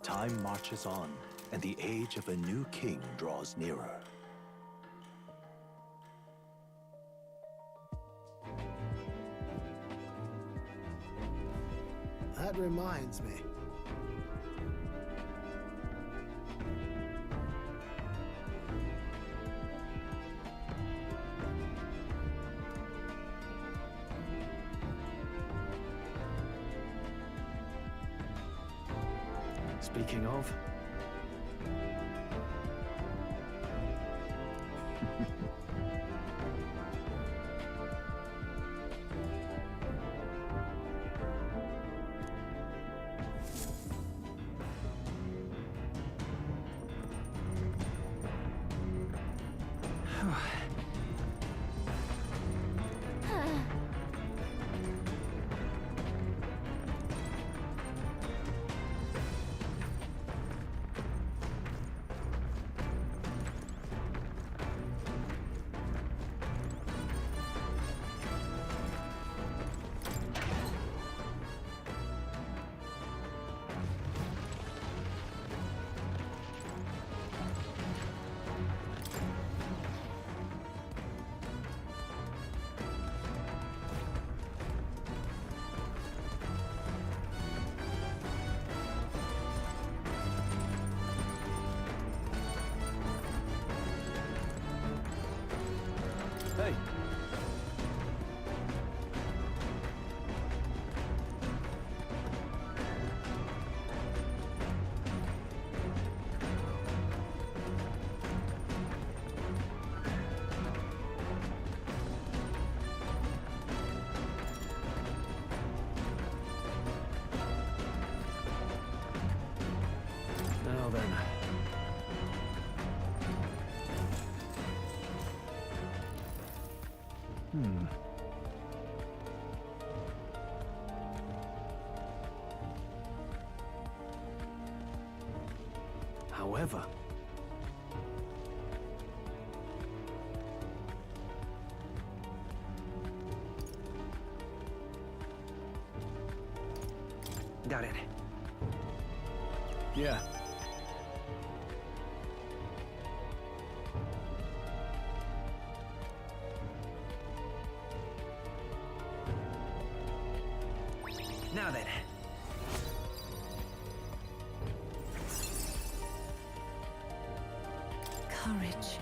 Time marches on, and the age of a new king draws nearer. That reminds me. Speaking of... Hey! Now then. However... Got it. Yeah. Now then. Courage.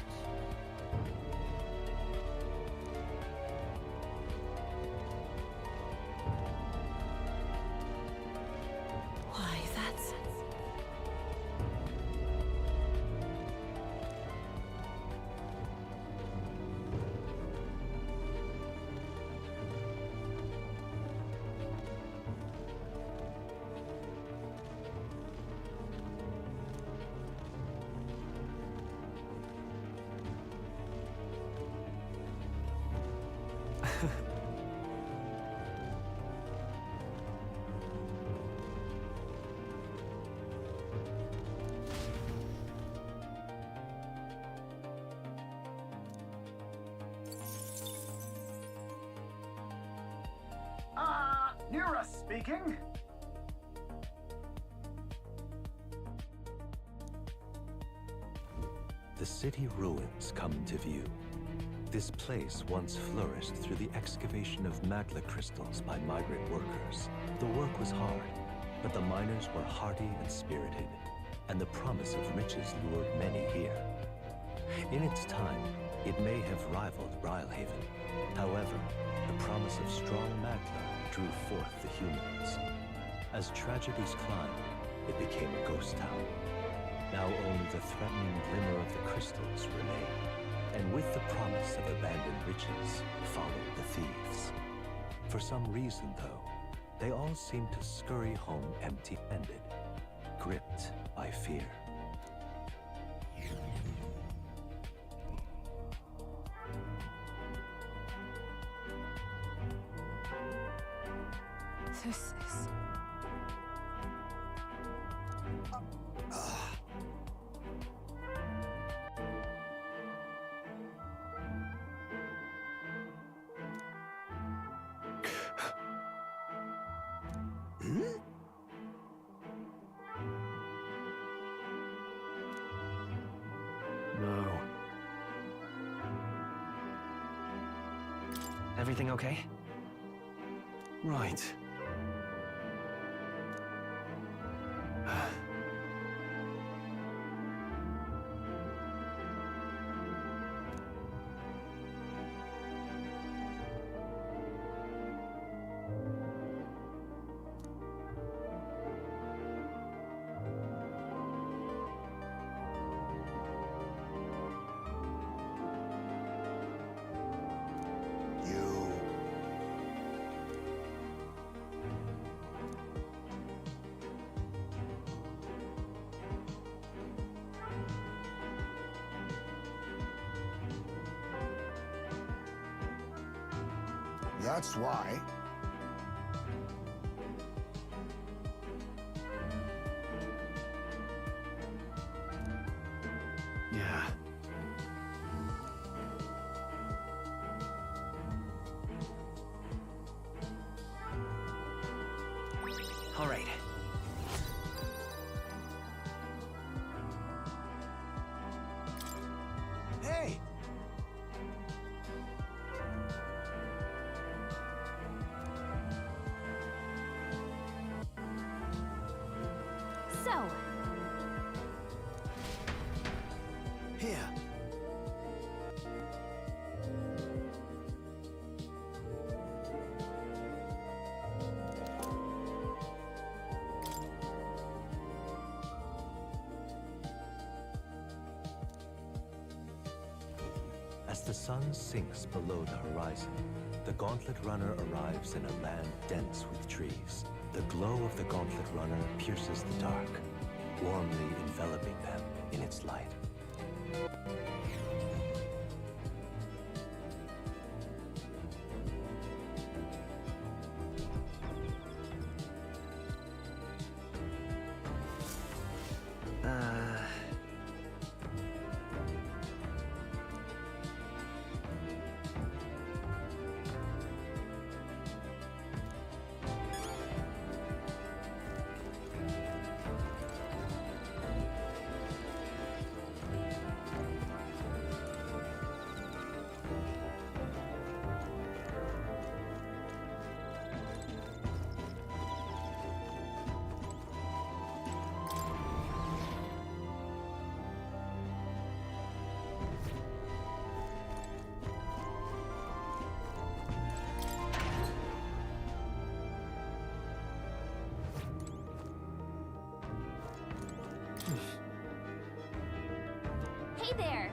Why, that's... Nira speaking. The city ruins come to view. This place once flourished through the excavation of magla crystals by migrant workers. The work was hard, but the miners were hardy and spirited, and the promise of riches lured many here. In its time, it may have rivaled Brylehaven. However, the promise of strong magla drew forth the humans. As tragedies climbed, it became a ghost town. Now only the threatening glimmer of the crystals remained. And with the promise of abandoned riches followed the thieves. For some reason, though, they all seemed to scurry home empty-handed, gripped by fear. This is... Everything okay? Right. That's why. Yeah. All right. Hey! So, Here. As the sun sinks below the horizon, the Gauntlet Runner arrives in a land dense with trees. The glow of the Gauntlet Runner pierces the dark, warmly enveloping them in its light. hey there!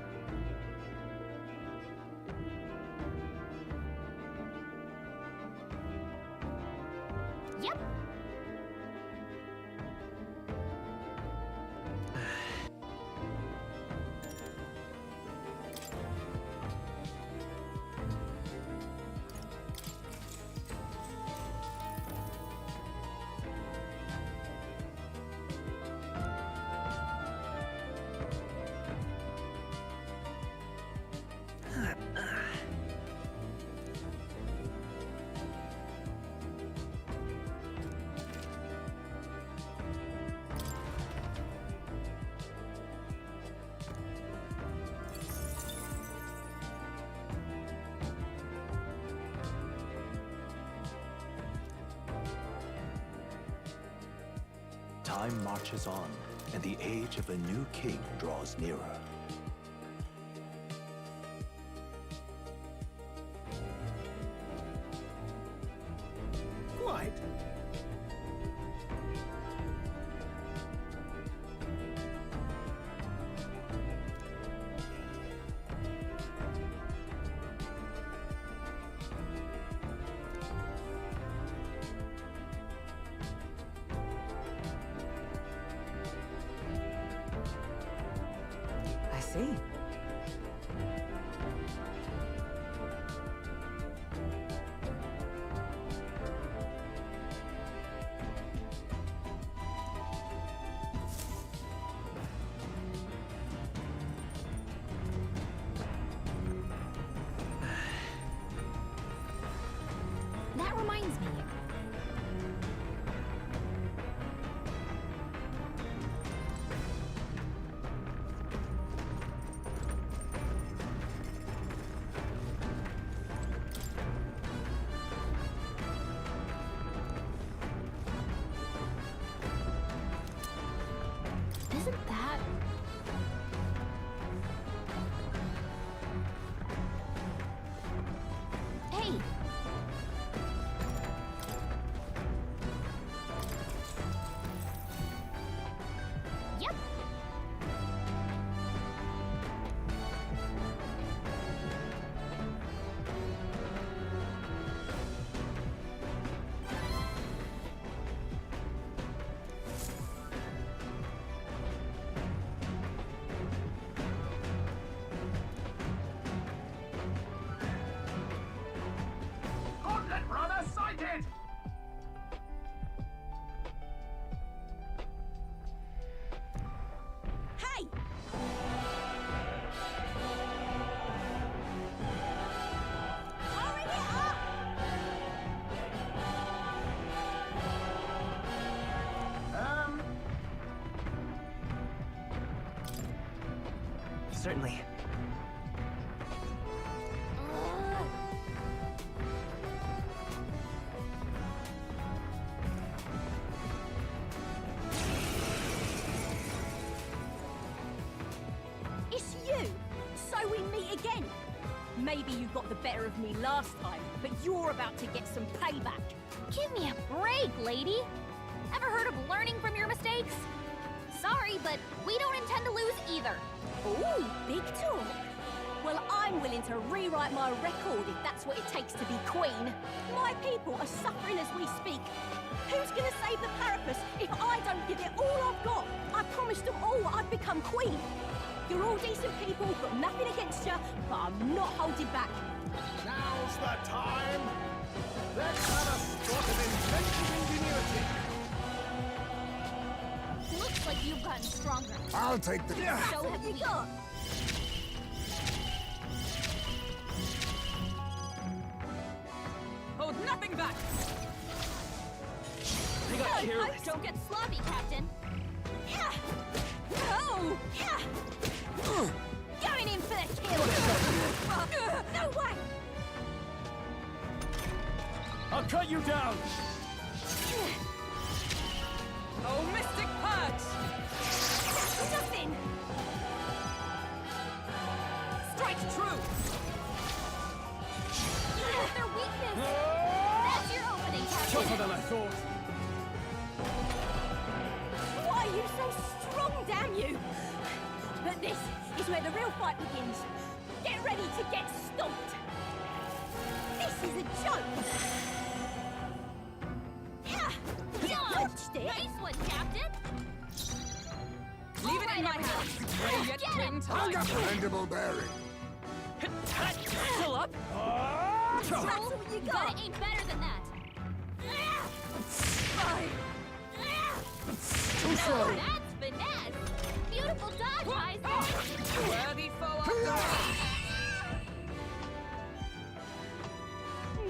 Yep. Time marches on, and the age of a new king draws nearer. Quite. I see. That reminds me. Certainly. It's you! So we meet again! Maybe you got the better of me last time, but you're about to get some payback. Give me a break, lady. Ever heard of learning from your mistakes? Sorry, but we don't intend to lose either. Ooh, big talk. Well, I'm willing to rewrite my record if that's what it takes to be queen. My people are suffering as we speak. Who's gonna save the Parapus if I don't give it all I've got? I promised them all I'd become queen. You're all decent people, got nothing against you, but I'm not holding back. Now's the time. Let's have a spot of inventive ingenuity. Looks like you've gotten stronger. I'll take the... So have we. got? Hold nothing back! They got No, killed. Don't get sloppy, Captain. Yeah! Oh! Yeah! Going in for the kill! No way! I'll cut you down! Oh, Mystic Purge! Nothing! Strike true! That's their weakness. That's your opening, Tougher Captain. than I thought. Why are you so strong, damn you? But this is where the real fight begins. Get ready to get stomped. This is a joke. Yeah. Dodged it. Nice one, Captain. Leave it in my Alright, hands. everyone. Ready yet, Get Queen him. Time. Mandible bearing. Still up? That's what you But got. it ain't better than that. Too slow. That's finesse. Beautiful dodge, Isaac. Worthy foe after all.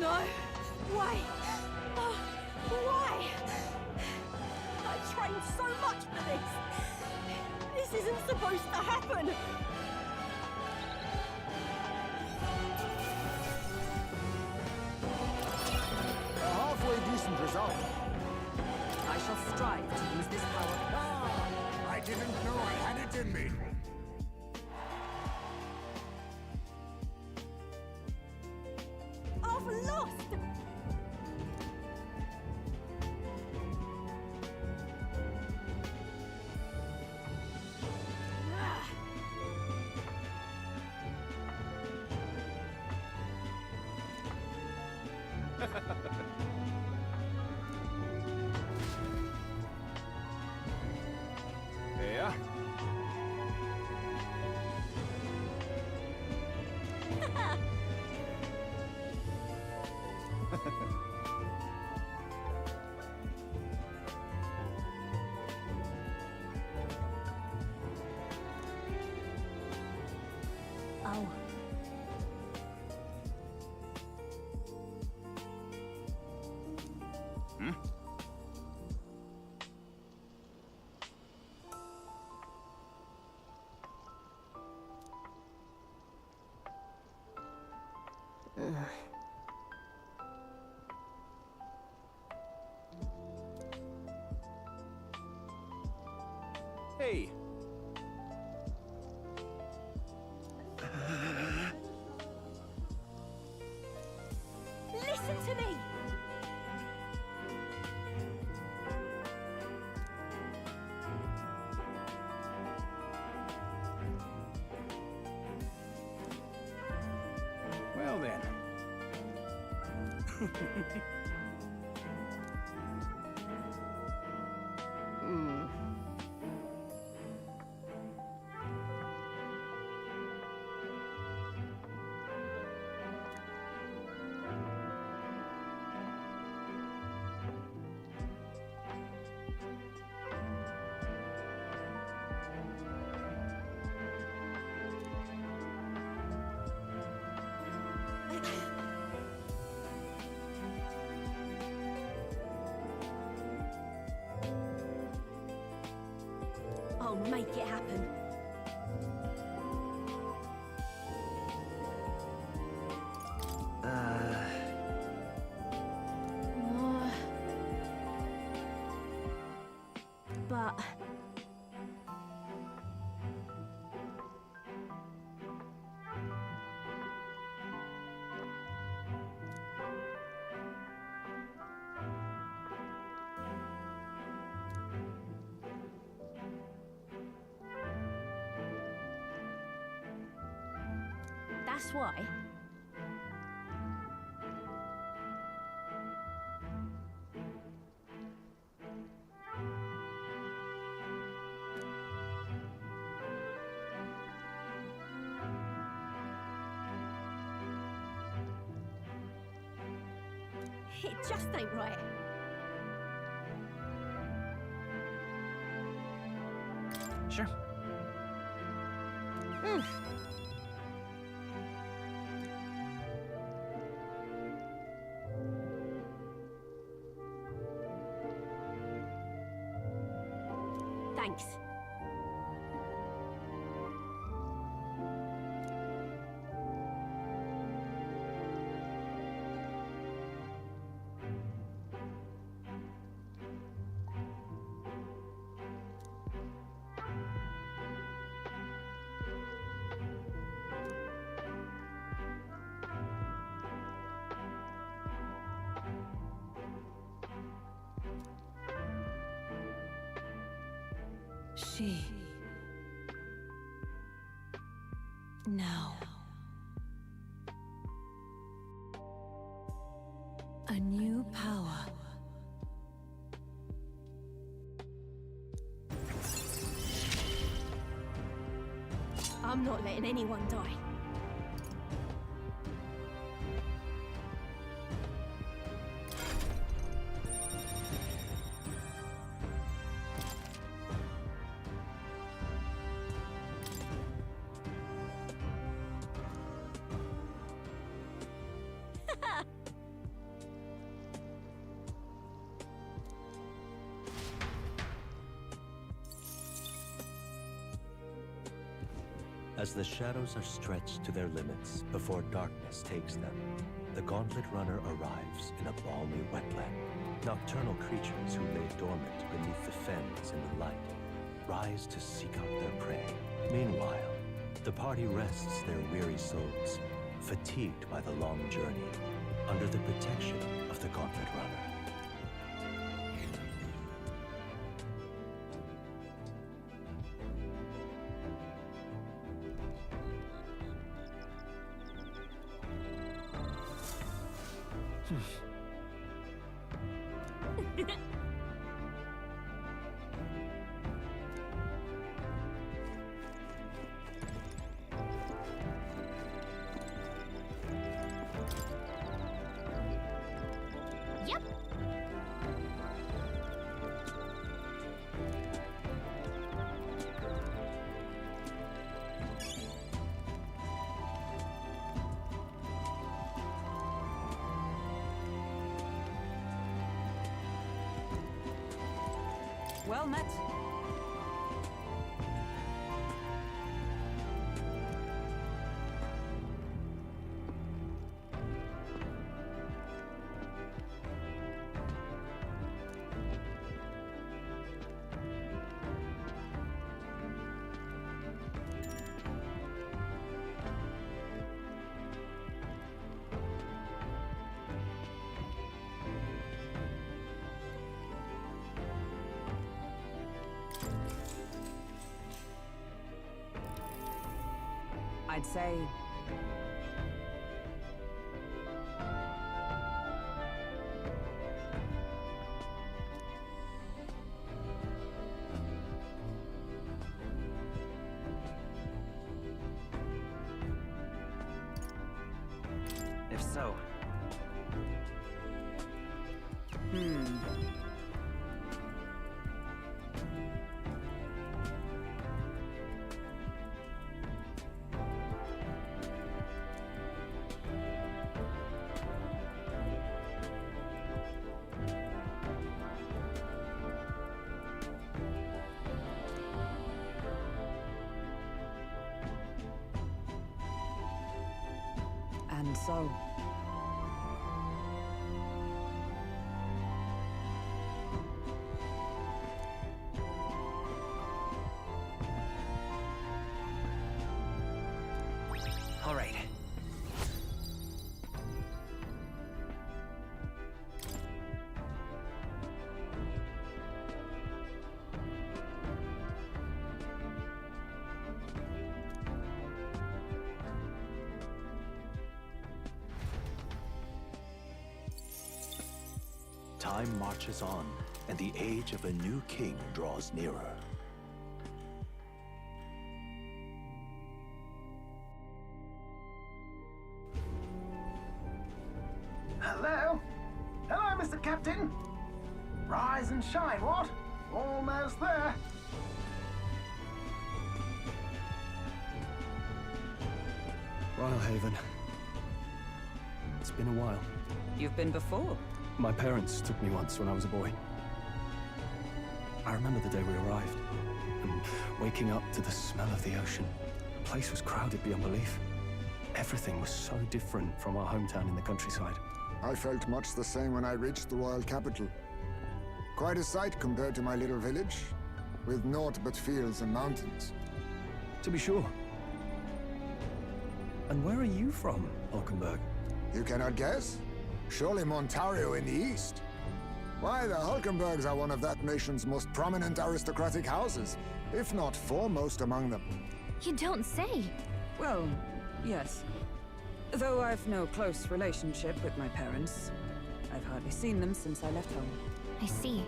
No. Why? Oh, why? I trained so much for this. This isn't supposed to happen. A halfway decent result. I shall strive to use this power. I didn't know I had it in me. I've lost. Yeah. Oh. Hey, Listen to me. well then. I'll make it happen. That's why. It just ain't right. Sure. Thanks. She... Now... A new power. I'm not letting anyone die. As the shadows are stretched to their limits before darkness takes them, the Gauntlet Runner arrives in a balmy wetland. Nocturnal creatures who lay dormant beneath the fens in the light rise to seek out their prey. Meanwhile, the party rests their weary souls, fatigued by the long journey, under the protection of the Gauntlet Runner. Yep. Well met. I'd say... If so... And so... All right. Time marches on, and the age of a new king draws nearer. Hello? Hello, Mr. Captain. Rise and shine, what? Almost there. Rhylehaven. It's been a while. You've been before. My parents took me once when I was a boy. I remember the day we arrived, and waking up to the smell of the ocean. The place was crowded beyond belief. Everything was so different from our hometown in the countryside. I felt much the same when I reached the royal capital. Quite a sight compared to my little village, with naught but fields and mountains. To be sure. And where are you from, Hulkenberg? You cannot guess? Surely Montario in the east. Why, the Hulkenbergs are one of that nation's most prominent aristocratic houses, if not foremost among them. You don't say. Well, yes. Though I've no close relationship with my parents, I've hardly seen them since I left home. I see.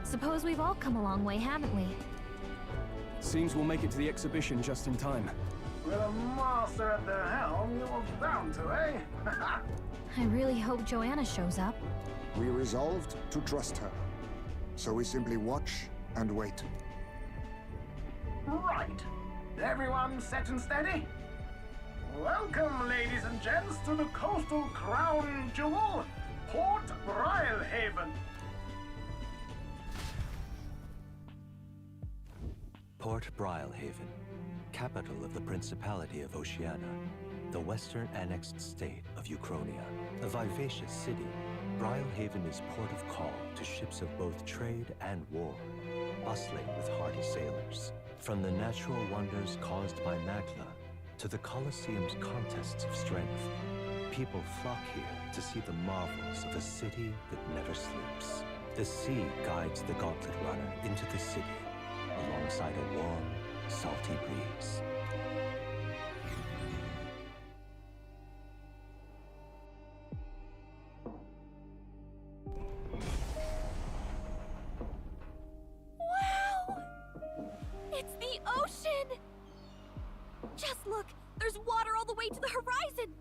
Suppose we've all come a long way, haven't we? Seems we'll make it to the exhibition just in time. With a master at the helm, you're bound to, eh? I really hope Joanna shows up. We resolved to trust her. So we simply watch and wait. Right. Everyone set and steady? Welcome, ladies and gents, to the coastal crown jewel, Port Rhylehaven. Port Rhylehaven, capital of the Principality of Oceania, the western annexed state of Uchronia. A vivacious city, Rhylehaven is port of call to ships of both trade and war, bustling with hardy sailors. From the natural wonders caused by Magla to the Colosseum's contests of strength, people flock here to see the marvels of a city that never sleeps. The sea guides the gauntlet runner into the city, alongside a warm, salty breeze. Wow! It's the ocean! Just look! There's water all the way to the horizon!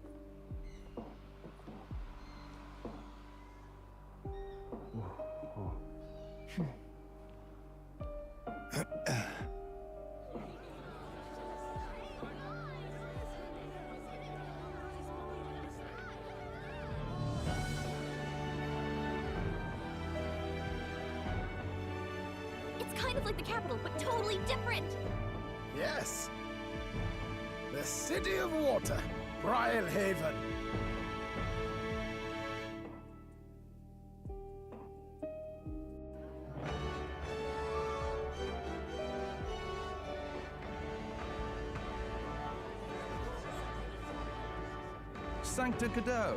It's kind of like the capital, but totally different. Yes. The City of Water, Rhylehaven. Sancta Cadeau,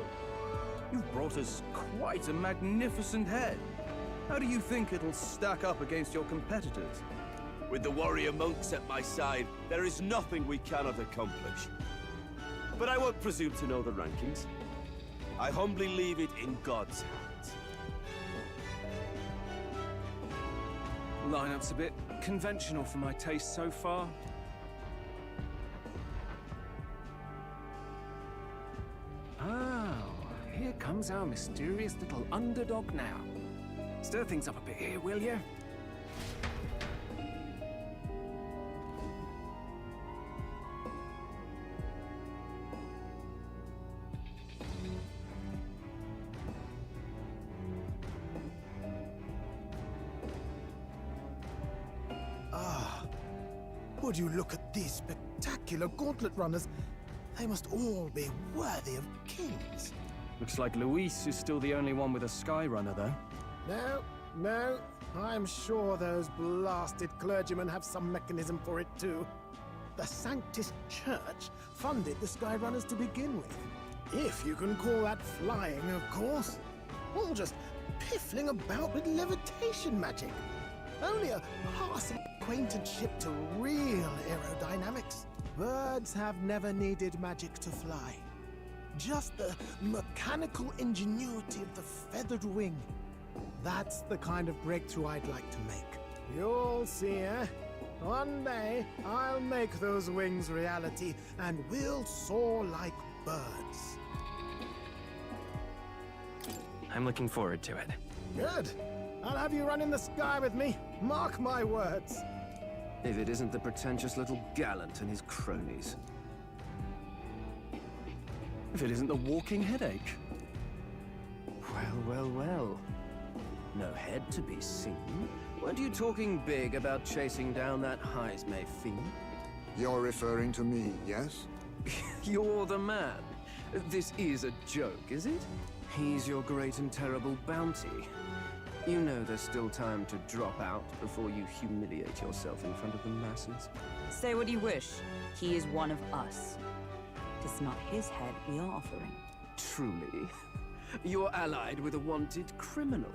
you've brought us quite a magnificent head. How do you think it'll stack up against your competitors? With the warrior monks at my side, there is nothing we cannot accomplish. But I won't presume to know the rankings. I humbly leave it in God's hands. Lineup's a bit conventional for my taste so far. Oh, here comes our mysterious little underdog now. Stir things up a bit here, will you? Would you look at these spectacular gauntlet runners? They must all be worthy of kings. Looks like Luis is still the only one with a Skyrunner, though. No. I'm sure those blasted clergymen have some mechanism for it, too. The Sanctus Church funded the Skyrunners to begin with. If you can call that flying, of course. All just piffling about with levitation magic. Only a passing acquaintanceship to real aerodynamics. Birds have never needed magic to fly. Just the mechanical ingenuity of the feathered wing. That's the kind of breakthrough I'd like to make. You'll see, eh? One day, I'll make those wings reality, and we'll soar like birds. I'm looking forward to it. Good. I'll have you run in the sky with me. Mark my words. If it isn't the pretentious little gallant and his cronies. If it isn't the walking headache. Well, well, well. No head to be seen. Weren't you talking big about chasing down that Heismay fiend? You're referring to me, yes? You're the man. This is a joke, is it? He's your great and terrible bounty. You know there's still time to drop out before you humiliate yourself in front of the masses. Say what you wish. He is one of us. It's not his head we are offering. Truly? You're allied with a wanted criminal?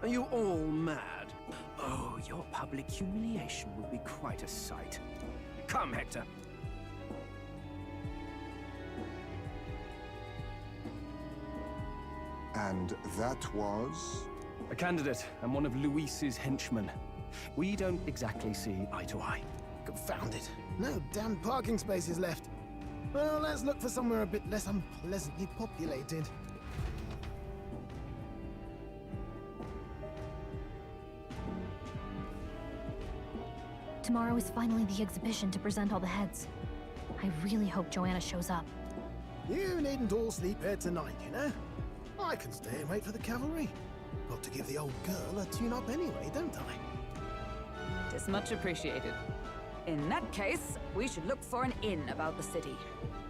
Are you all mad? Oh, your public humiliation will be quite a sight. Come, Hector. And that was? A candidate and one of Luis's henchmen. We don't exactly see eye to eye. Confound it. No damn parking spaces left. Well, let's look for somewhere a bit less unpleasantly populated. Tomorrow is finally the exhibition to present all the heads. I really hope Joanna shows up. You needn't all sleep here tonight, you know? I can stay and wait for the cavalry. Got to give the old girl a tune-up anyway, don't I? It is much appreciated. In that case, we should look for an inn about the city.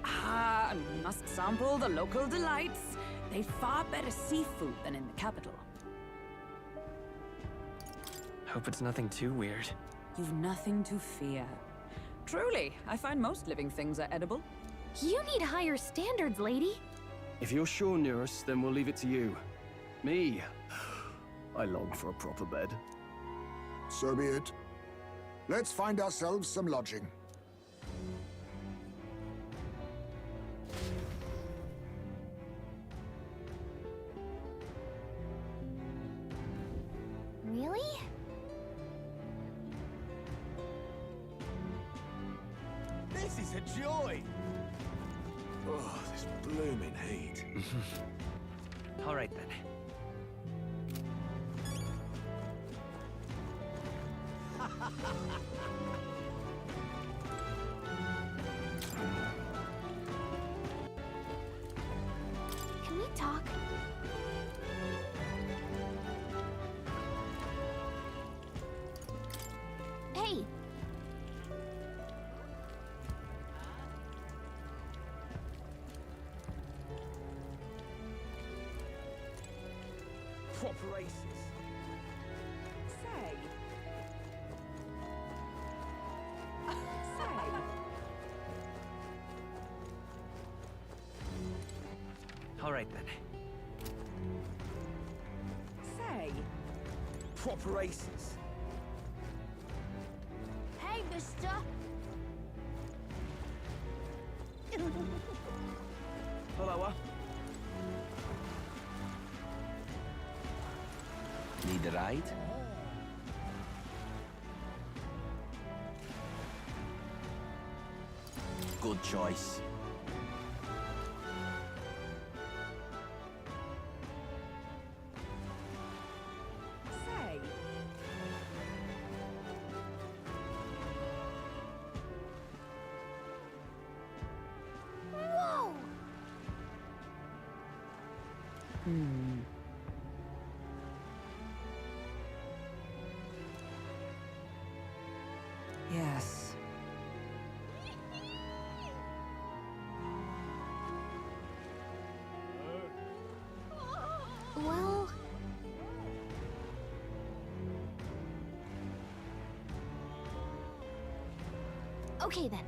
Ah, and we must sample the local delights. They've far better seafood than in the capital. Hope it's nothing too weird. You've nothing to fear. Truly, I find most living things are edible. You need higher standards, lady. If you're sure, Nurse, then we'll leave it to you. Me? I long for a proper bed. So be it. Let's find ourselves some lodging. Really? This is a joy! Oh, this blooming heat. All right then. Can we talk? Hey! Proper aces. Say. All right then. Say. Proper aces. Hey, mister. Hello, Need a ride? Good choice. Say. Whoa! Yes. Well... Okay then.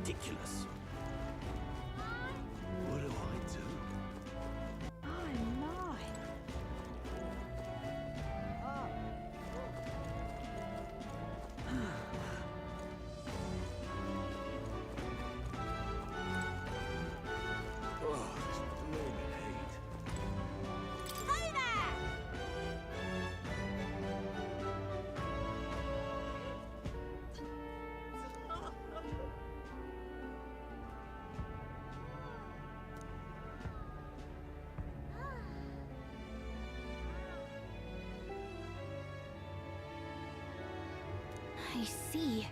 ridiculous. What do I do? Oh, my. I see.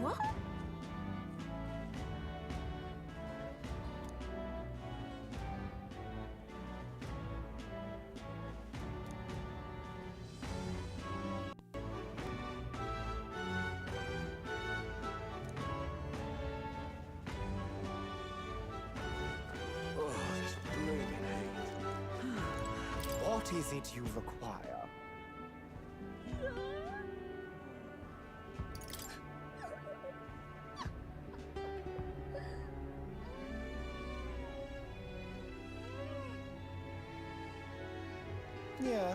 What? Oh, this blooming hate. What is it you require? Yeah.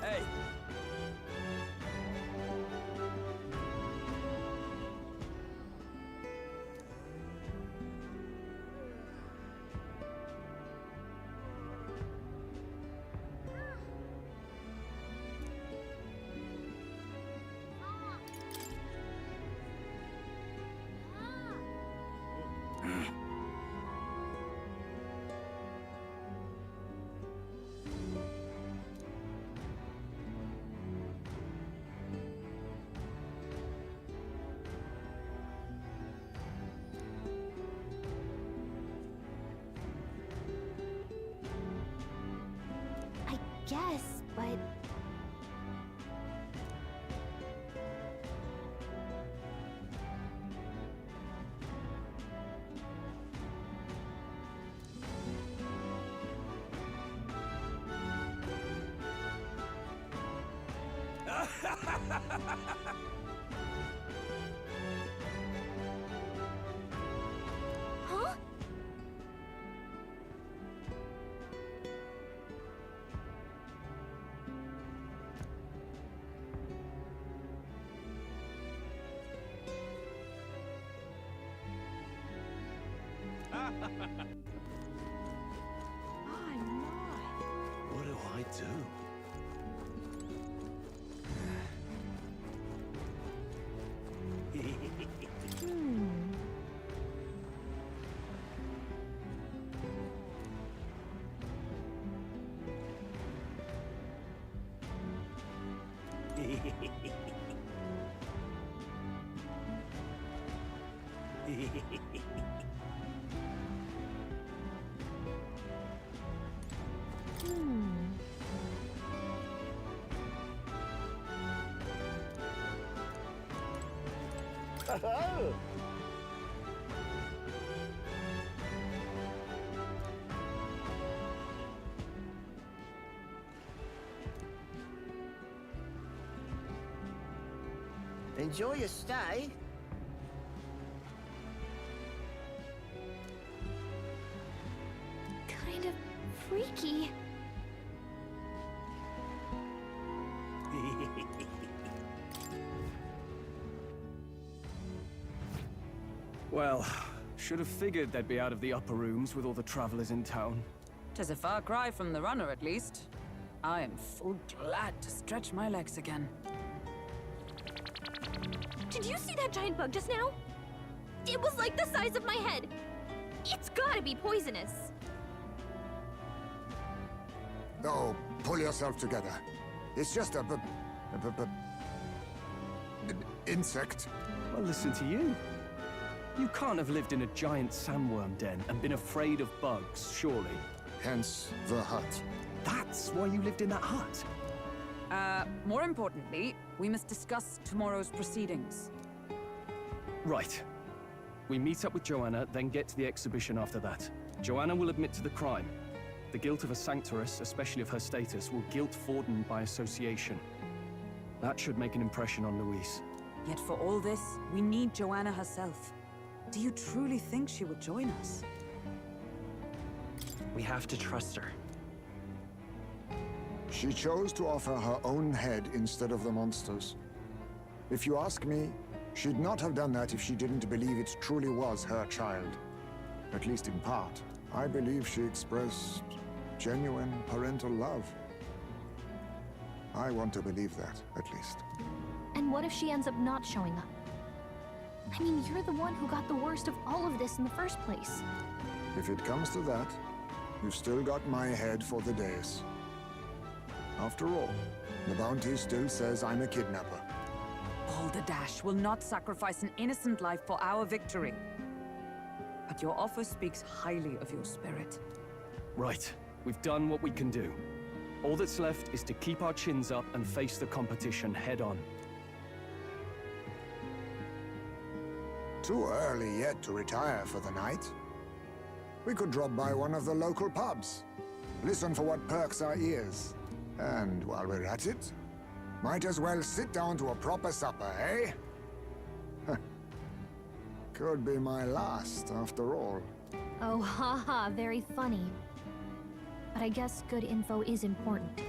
Hey! I guess, but... Huh? My, my. What do I do? Enjoy your stay. Kind of freaky. Well, should have figured they'd be out of the upper rooms with all the travelers in town. 'Tis a far cry from the runner, at least. I am full glad to stretch my legs again. Did you see that giant bug just now? It was like the size of my head. It's gotta be poisonous. Oh, pull yourself together. It's just an insect. Well, listen to you. You can't have lived in a giant sandworm den and been afraid of bugs, surely. Hence the hut. That's why you lived in that hut? More importantly, we must discuss tomorrow's proceedings. Right. We meet up with Joanna, then get to the exhibition after that. Joanna will admit to the crime. The guilt of a sanctoress, especially of her status, will guilt Forden by association. That should make an impression on Louise. Yet for all this, we need Joanna herself. Do you truly think she would join us? We have to trust her. She chose to offer her own head instead of the monster's. If you ask me, she'd not have done that if she didn't believe it truly was her child. At least in part. I believe she expressed genuine parental love. I want to believe that, at least. And what if she ends up not showing up? I mean, you're the one who got the worst of all of this in the first place. If it comes to that, you've still got my head for the dais. After all, the bounty still says I'm a kidnapper. Balderdash will not sacrifice an innocent life for our victory. But your offer speaks highly of your spirit. Right. We've done what we can do. All that's left is to keep our chins up and face the competition head-on. Too early yet to retire for the night. We could drop by one of the local pubs. Listen for what perks our ears. And while we're at it, might as well sit down to a proper supper, eh? Could be my last, after all. Oh, haha, very funny. But I guess good info is important.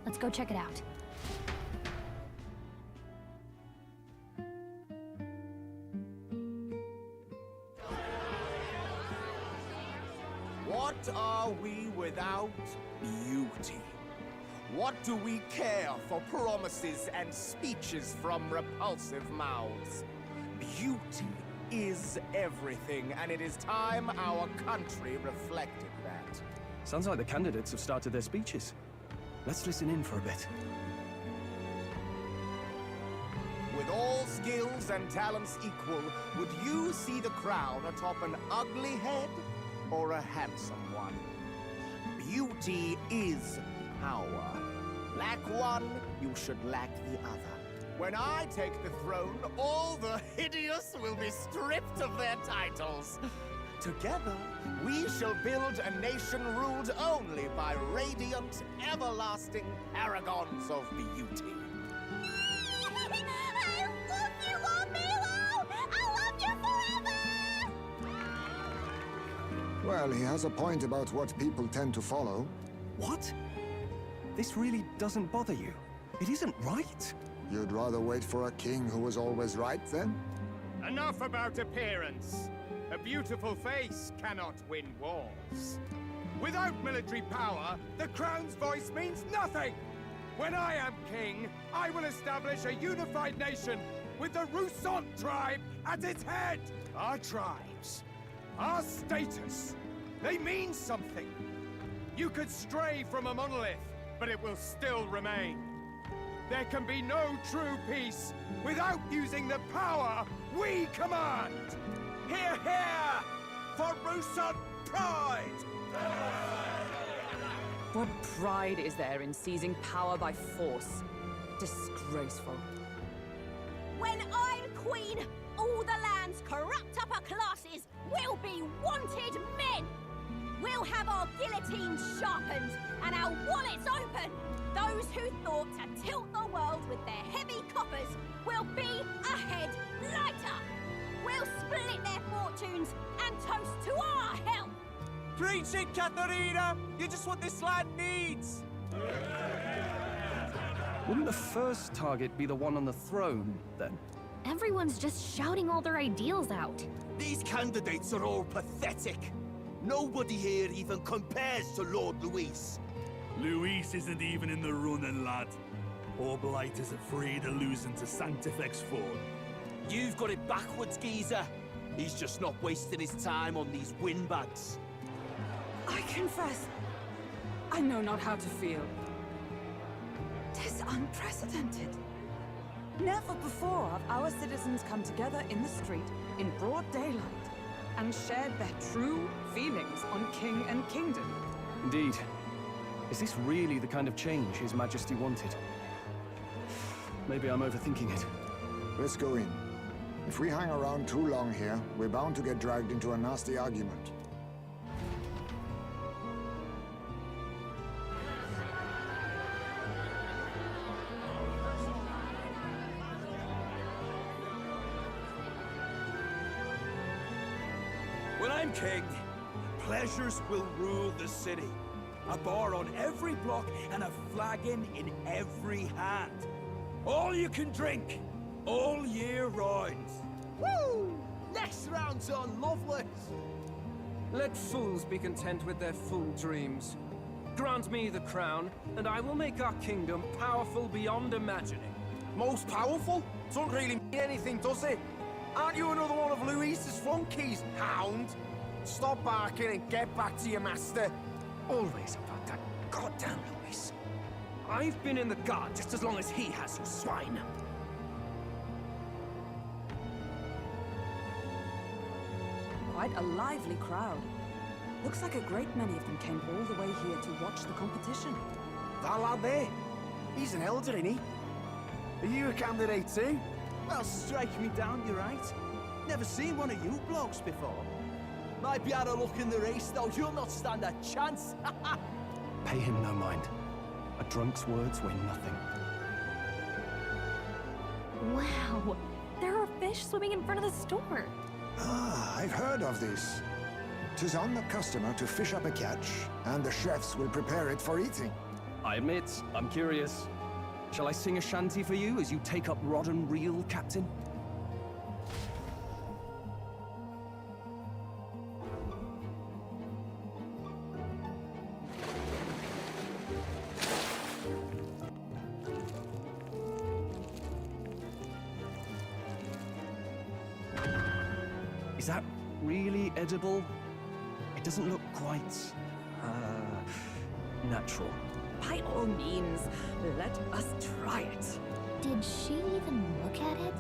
Let's go check it out. What are we without beauty? What do we care for promises and speeches from repulsive mouths? Beauty is everything, and it is time our country reflected that. Sounds like the candidates have started their speeches. Let's listen in for a bit. With all skills and talents equal, would you see the crown atop an ugly head or a handsome one? Beauty is power. Lack one, you should lack the other. When I take the throne, all the hideous will be stripped of their titles. Together, we shall build a nation ruled only by radiant, everlasting paragons of beauty. I love you, Milo! I love you forever! Well, he has a point about what people tend to follow. What? This really doesn't bother you? It isn't right? You'd rather wait for a king who was always right, then? Enough about appearance. A beautiful face cannot win wars. Without military power, the crown's voice means nothing! When I am king, I will establish a unified nation with the Rousant tribe at its head! Our tribes, our status, they mean something. You could stray from a monolith, but it will still remain. There can be no true peace without using the power we command! Hear, hear! For Rousant pride! What pride is there in seizing power by force? Disgraceful. When I'm queen, all the land's corrupt upper classes will be wanted men! We'll have our guillotines sharpened and our wallets open! Those who thought to tilt the world with their heavy coppers will be a head lighter! We'll split their fortunes and toast to our health! Preach it, Katharina! You're just what this land needs! Wouldn't the first target be the one on the throne, then? Everyone's just shouting all their ideals out. These candidates are all pathetic. Nobody here even compares to Lord Luis. Luis isn't even in the running, lad. Poor Blight is afraid of losing to Sanctifex Ford. You've got it backwards, geezer. He's just not wasting his time on these windbags. I confess, I know not how to feel. 'Tis unprecedented. Never before have our citizens come together in the street in broad daylight and shared their true feelings on king and kingdom. Indeed. Is this really the kind of change His Majesty wanted? Maybe I'm overthinking it. Let's go in. If we hang around too long here, we're bound to get dragged into a nasty argument. When I'm king, pleasures will rule the city. A bar on every block and a flagon in every hand. All you can drink, all year round. Woo! Next round's on Loveless. Let fools be content with their fool dreams. Grant me the crown, and I will make our kingdom powerful beyond imagining. Most powerful? Doesn't really mean anything, does it? Aren't you another one of Luis's flunkies, hound? Stop barking and get back to your master. Always about that goddamn Luis. I've been in the guard just as long as he has, you swine. Quite a lively crowd. Looks like a great many of them came all the way here to watch the competition. That lad there, he's an elder, isn't he? Are you a candidate too? Well, strike me down, you're right. Never seen one of you blokes before. Might be out of luck in the race, though. You'll not stand a chance. Pay him no mind. A drunk's words weigh nothing. Wow, there are fish swimming in front of the store. Ah, I've heard of this. 'Tis on the customer to fish up a catch, and the chefs will prepare it for eating. I admit, I'm curious. Shall I sing a shanty for you as you take up rod and reel, Captain? Is that really edible? It doesn't look quite, natural. By all means, let us try it. Did she even look at it?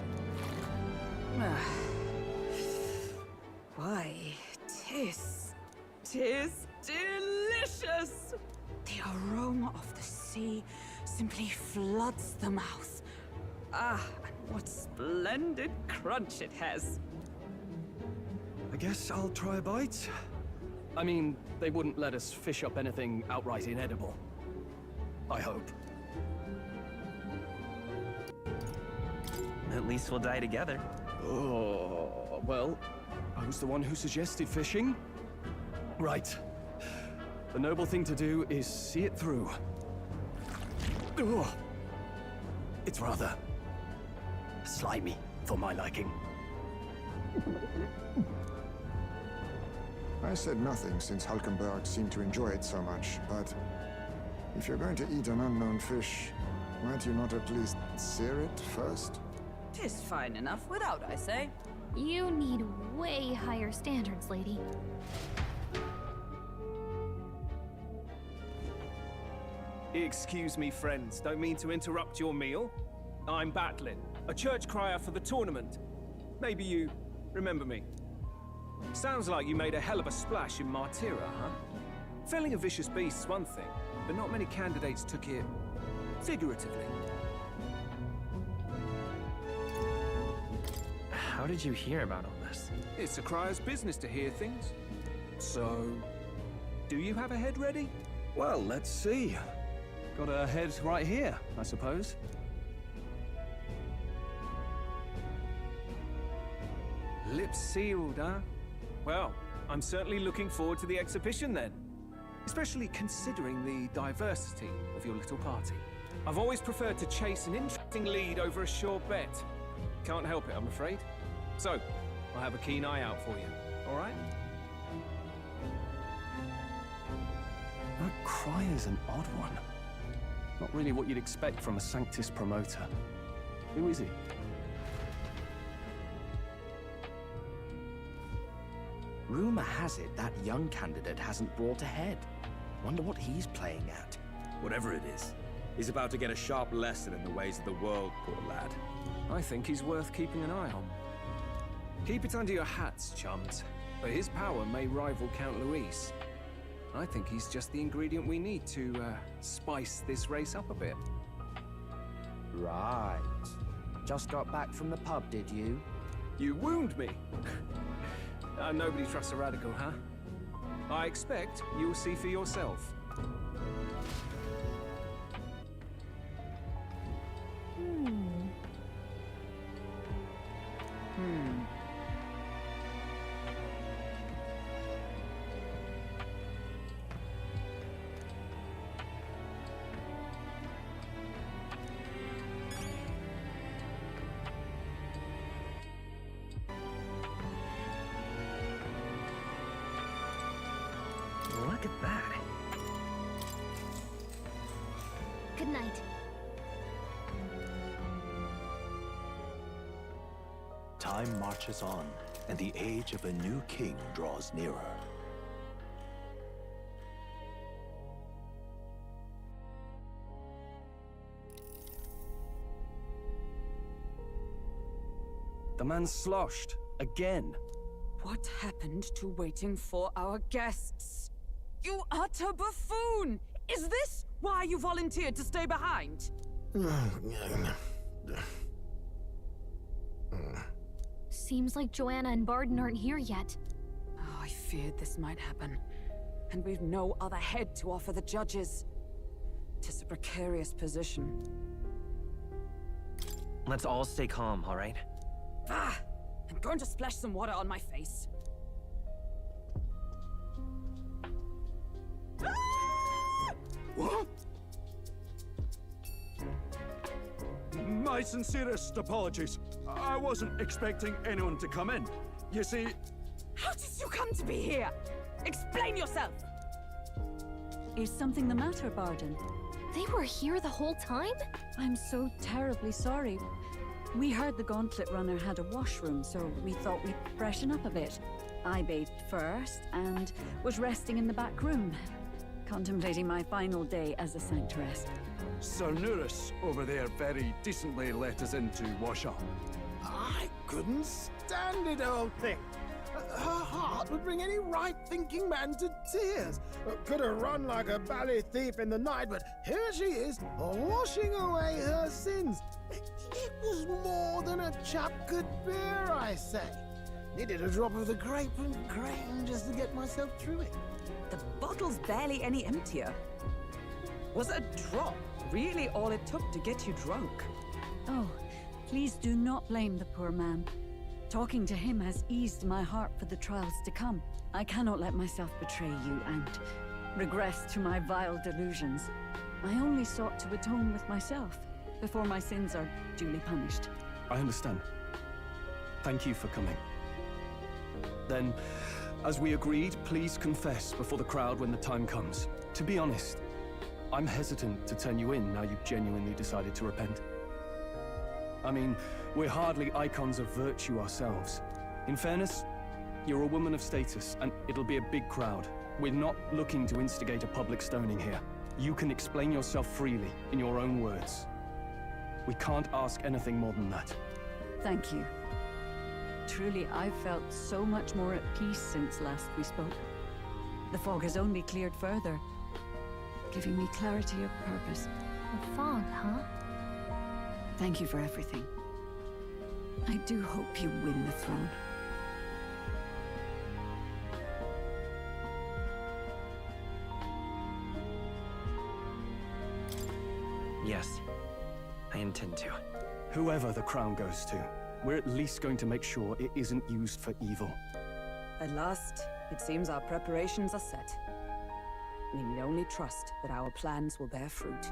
Why, tis delicious! The aroma of the sea simply floods the mouth. Ah, and what splendid crunch it has. I guess I'll try a bite. I mean, they wouldn't let us fish up anything outright inedible. I hope. At least we'll die together. Oh, well, I was the one who suggested fishing. Right. The noble thing to do is see it through. Oh, it's rather slimy for my liking. I said nothing since Hulkenberg seemed to enjoy it so much, but if you're going to eat an unknown fish, might you not at least sear it first? 'Tis fine enough without, I say. You need way higher standards, lady. Excuse me, friends. Don't mean to interrupt your meal. I'm Batlin, a church crier for the tournament. Maybe you remember me. Sounds like you made a hell of a splash in Martyra, huh? Felling a vicious beast's one thing, but not many candidates took it figuratively. How did you hear about all this? It's a crier's business to hear things. So, do you have a head ready? Well, let's see. Got a head right here, I suppose. Lips sealed, huh? Well, I'm certainly looking forward to the exhibition then. Especially considering the diversity of your little party. I've always preferred to chase an interesting lead over a sure bet. Can't help it, I'm afraid. So, I'll have a keen eye out for you, all right? That crier's an odd one. Not really what you'd expect from a Sanctus promoter. Who is he? Rumor has it that young candidate hasn't brought ahead. Wonder what he's playing at. Whatever it is, he's about to get a sharp lesson in the ways of the world, poor lad. I think he's worth keeping an eye on. Keep it under your hats, chums, but his power may rival Count Luis. I think he's just the ingredient we need to, spice this race up a bit. Right. Just got back from the pub, did you? You wound me! Nobody trusts a radical, huh? I expect you'll see for yourself. Look at that. Good night. Time marches on, and the age of a new king draws nearer. The man's sloshed. Again. What happened to waiting for our guests? You utter buffoon! Is this why you volunteered to stay behind? Seems like Joanna and Barden aren't here yet. Oh, I feared this might happen. And we've no other head to offer the judges. 'Tis a precarious position. Let's all stay calm, all right? Ah! I'm going to splash some water on my face. What? My sincerest apologies. I wasn't expecting anyone to come in. You see... How did you come to be here? Explain yourself! Is something the matter, Barden? They were here the whole time? I'm so terribly sorry. We heard the Gauntlet Runner had a washroom, so we thought we'd freshen up a bit. I bathed first and was resting in the back room, contemplating my final day as a sanctuaress. Sir Nuris over there very decently let us in to wash up. I couldn't stand it, old thing. Her heart would bring any right-thinking man to tears. Could have run like a bally thief in the night, but here she is, washing away her sins. It was more than a chap could bear, I say. Needed a drop of the grape and grain just to get myself through it. The bottle's barely any emptier. Was a drop really all it took to get you drunk? Oh, please do not blame the poor man. Talking to him has eased my heart for the trials to come. I cannot let myself betray you and regress to my vile delusions. I only sought to atone with myself before my sins are duly punished. I understand. Thank you for coming. Then, as we agreed, please confess before the crowd when the time comes. To be honest, I'm hesitant to turn you in now you've genuinely decided to repent. I mean, we're hardly icons of virtue ourselves. In fairness, you're a woman of status, and it'll be a big crowd. We're not looking to instigate a public stoning here. You can explain yourself freely, in your own words. We can't ask anything more than that. Thank you. Truly, I've felt so much more at peace since last we spoke. The fog has only cleared further, giving me clarity of purpose. The fog, huh? Thank you for everything. I do hope you win the throne. Yes, I intend to. Whoever the crown goes to, we're at least going to make sure it isn't used for evil. At last, it seems our preparations are set. We need only trust that our plans will bear fruit.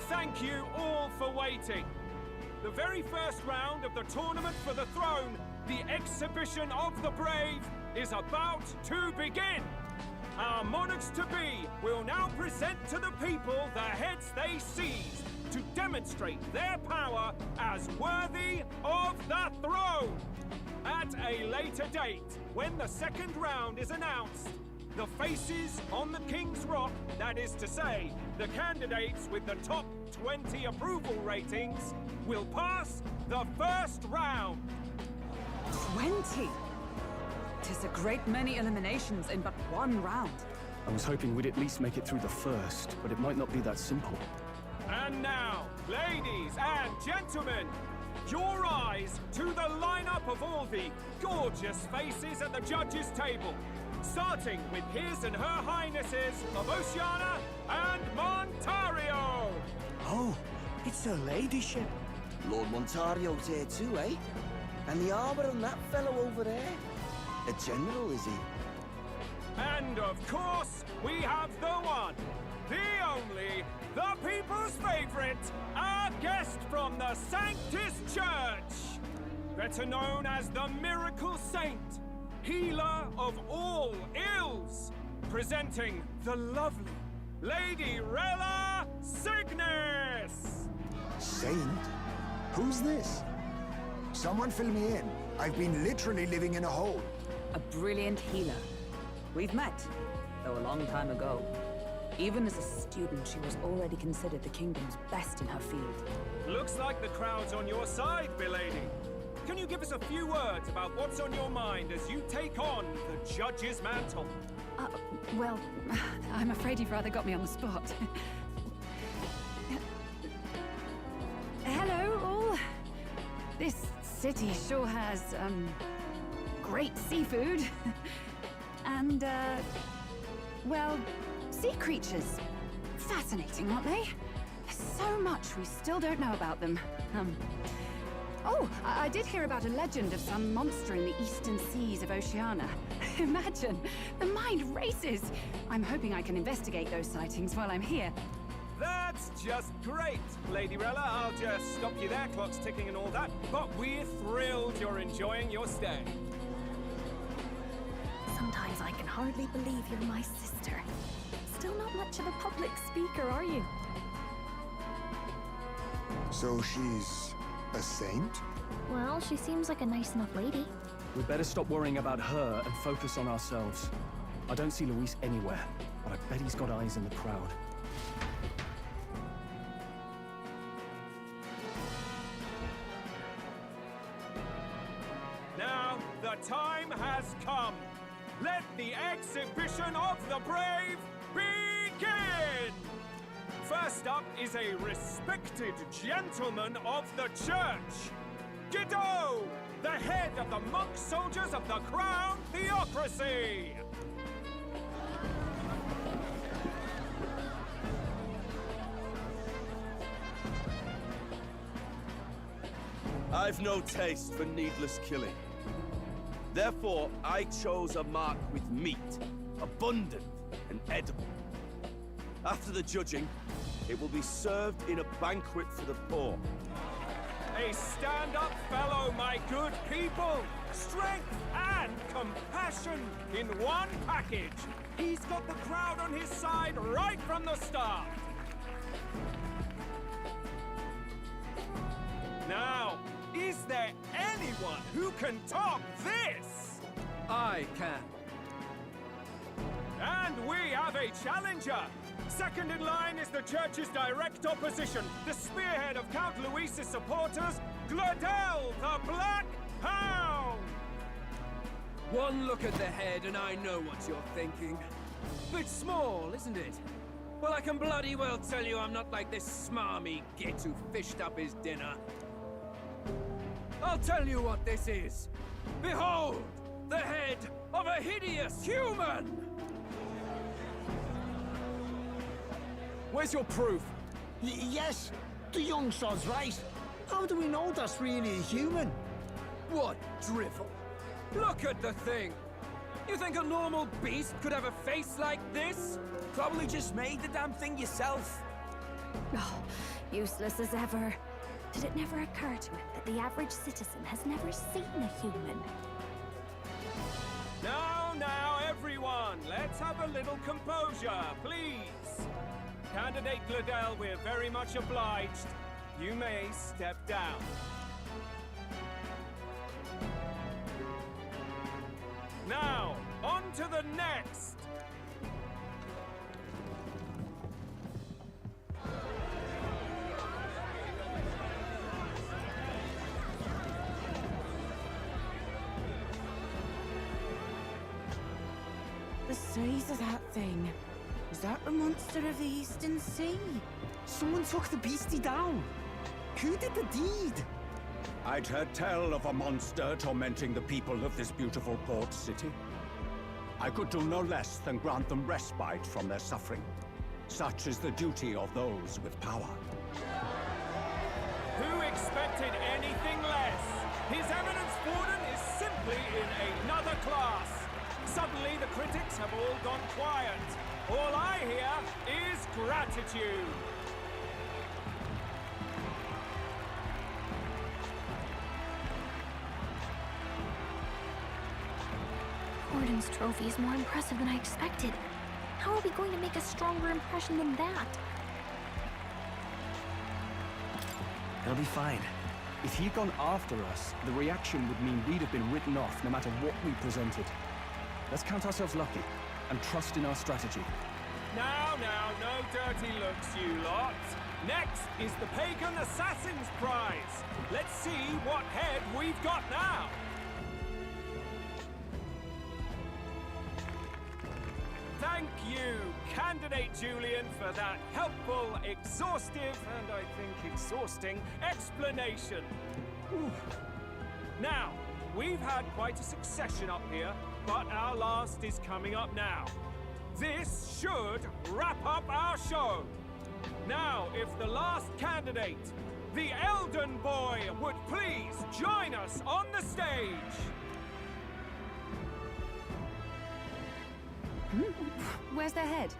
Thank you all for waiting. The very first round of the Tournament for the Throne, the Exhibition of the Brave, is about to begin. Our monarchs-to-be will now present to the people the heads they seized to demonstrate their power as worthy of the throne. At a later date, when the second round is announced, the faces on the King's Rock, that is to say, the candidates with the top 20 approval ratings, will pass the first round. 20? 'Tis a great many eliminations in but one round. I was hoping we'd at least make it through the first, but it might not be that simple. And now, ladies and gentlemen, your eyes to the lineup of all the gorgeous faces at the judges' table, starting with His and Her Highnesses of Oceania and Montario. Oh, it's her ladyship. Lord Montario's here too, eh? And the armor on that fellow over there? A general, is he? And of course, we have the one, the only, the people's favorite, our guest from the Sanctus Church, better known as the Miracle Saint, healer of all ills, presenting the lovely Lady Rella Cygnus! Saint? Who's this? Someone fill me in. I've been literally living in a hole. A brilliant healer. We've met, though a long time ago. Even as a student, she was already considered the kingdom's best in her field. Looks like the crowd's on your side, milady. Can you give us a few words about what's on your mind as you take on the judge's mantle? Well, I'm afraid you've rather got me on the spot. Hello, all. This city sure has, great seafood. And, well, sea creatures. Fascinating, aren't they? There's so much we still don't know about them. Oh, I did hear about a legend of some monster in the eastern seas of Oceania. Imagine, the mind races. I'm hoping I can investigate those sightings while I'm here. That's just great, Lady Rella. I'll just stop you there, clock's ticking and all that. But we're thrilled you're enjoying your stay. Sometimes I can hardly believe you're my sister. Still not much of a public speaker, are you? So she's a saint? Well, she seems like a nice enough lady. We'd better stop worrying about her and focus on ourselves. I don't see Luis anywhere, but I bet he's got eyes in the crowd. Now, the time has come. Let the exhibition of the brave begin! First up is a respected gentleman of the church. Guido, the head of the monk soldiers of the Crown Theocracy. I've no taste for needless killing. Therefore, I chose a mark with meat, abundant and edible. After the judging, it will be served in a banquet for the poor. A stand-up fellow, my good people! Strength and compassion in one package! He's got the crowd on his side right from the start! Now, is there anyone who can top this? I can. And we have a challenger! Second in line is the church's direct opposition, the spearhead of Count Luis's supporters, Gladel the Black Hound! One look at the head and I know what you're thinking. Bit small, isn't it? Well, I can bloody well tell you I'm not like this smarmy git who fished up his dinner. I'll tell you what this is. Behold, the head of a hideous human! Where's your proof? Yes, the young sod's right. How do we know that's really a human? What drivel? Look at the thing! You think a normal beast could have a face like this? Probably just made the damn thing yourself. Oh, useless as ever. Did it never occur to him that the average citizen has never seen a human? Now, everyone, let's have a little composure, please. Candidate Gladel, we're very much obliged. You may step down. Now, on to the next. size of that thing? Is that the monster of the Eastern Sea? Someone took the beastie down. Who did the deed? I'd heard tell of a monster tormenting the people of this beautiful port city. I could do no less than grant them respite from their suffering. Such is the duty of those with power. Who expected anything less? His Eminence Warden is simply in another class. Suddenly the critics have all gone quiet. All I hear is gratitude. Warden's trophy is more impressive than I expected. How are we going to make a stronger impression than that? It'll be fine. If he'd gone after us, the reaction would mean we'd have been written off no matter what we presented. Let's count ourselves lucky and trust in our strategy. Now, no dirty looks, you lot. Next is the Pagan Assassin's Prize. Let's see what head we've got now. Thank you, Candidate Julian, for that helpful, exhaustive, and I think exhausting explanation. Whew. Now, we've had quite a succession up here, but our last is coming up now. This should wrap up our show. Now, if the last candidate, the Elden Boy, would please join us on the stage. Where's their head?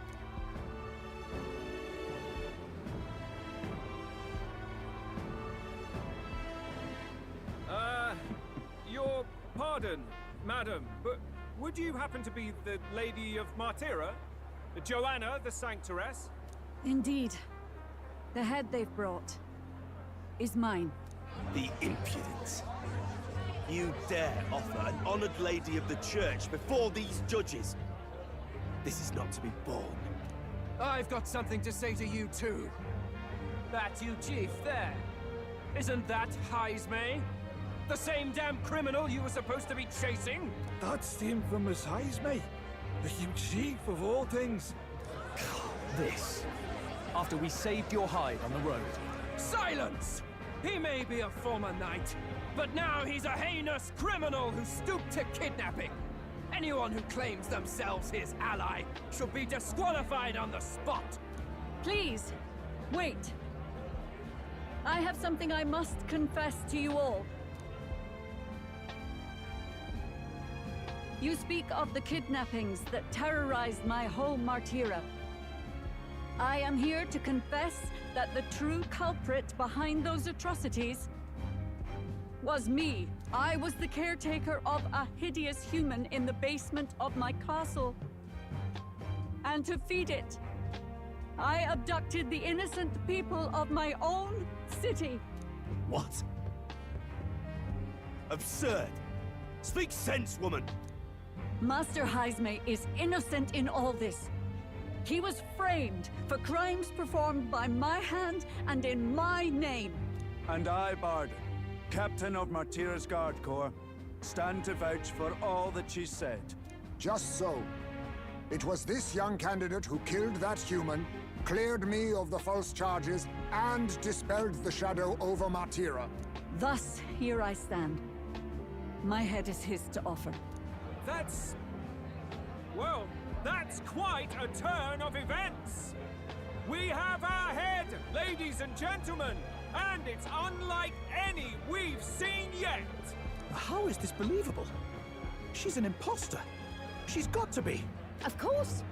Your pardon, madam, but would you happen to be the Lady of Martyra? Joanna, the Sanctoress? Indeed. The head they've brought is mine. The impudence. You dare offer an honored lady of the church before these judges? This is not to be borne. I've got something to say to you too. That you chief there. Isn't that Heismay? The same damn criminal you were supposed to be chasing? That's the infamous Heismay. The huge chief of all things. This. After we saved your hide on the road. Silence! He may be a former knight, but now he's a heinous criminal who stooped to kidnapping. Anyone who claims themselves his ally should be disqualified on the spot. Please, wait. I have something I must confess to you all. You speak of the kidnappings that terrorized my home, Martyra. I am here to confess that the true culprit behind those atrocities was me. I was the caretaker of a hideous human in the basement of my castle. And to feed it, I abducted the innocent people of my own city. What? Absurd! Speak sense, woman! Master Heismay is innocent in all this. He was framed for crimes performed by my hand and in my name. And I, Bard, Captain of Martyra's Guard Corps, stand to vouch for all that she said. Just so. It was this young candidate who killed that human, cleared me of the false charges, and dispelled the shadow over Martyra. Thus, here I stand. My head is his to offer. Well, that's quite a turn of events. We have our head, ladies and gentlemen, and it's unlike any we've seen yet. How is this believable? She's an imposter. She's got to be. Of course.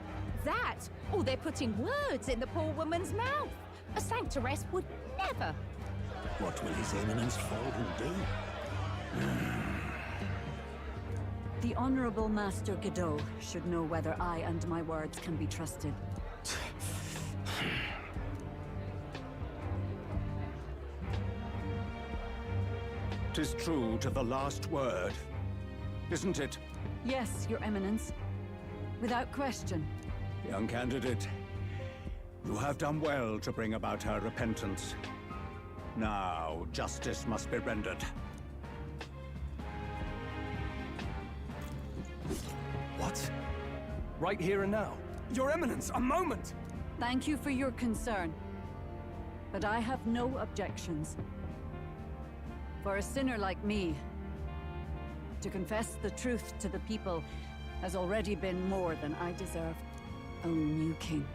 That, or they're putting words in the poor woman's mouth. A Sanctoress would never. What will His Eminence Warden do? The Honorable Master Godot should know whether I and my words can be trusted. 'Tis true to the last word, isn't it? Yes, Your Eminence. Without question. Young candidate, you have done well to bring about her repentance. Now, justice must be rendered. What? Right here and now. Your Eminence, a moment! Thank you for your concern. But I have no objections. For a sinner like me, to confess the truth to the people has already been more than I deserve. O new king,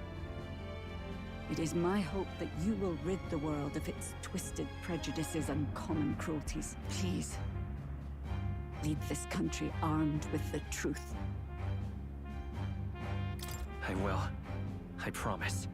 it is my hope that you will rid the world of its twisted prejudices and common cruelties. Please, lead this country armed with the truth. I will. I promise.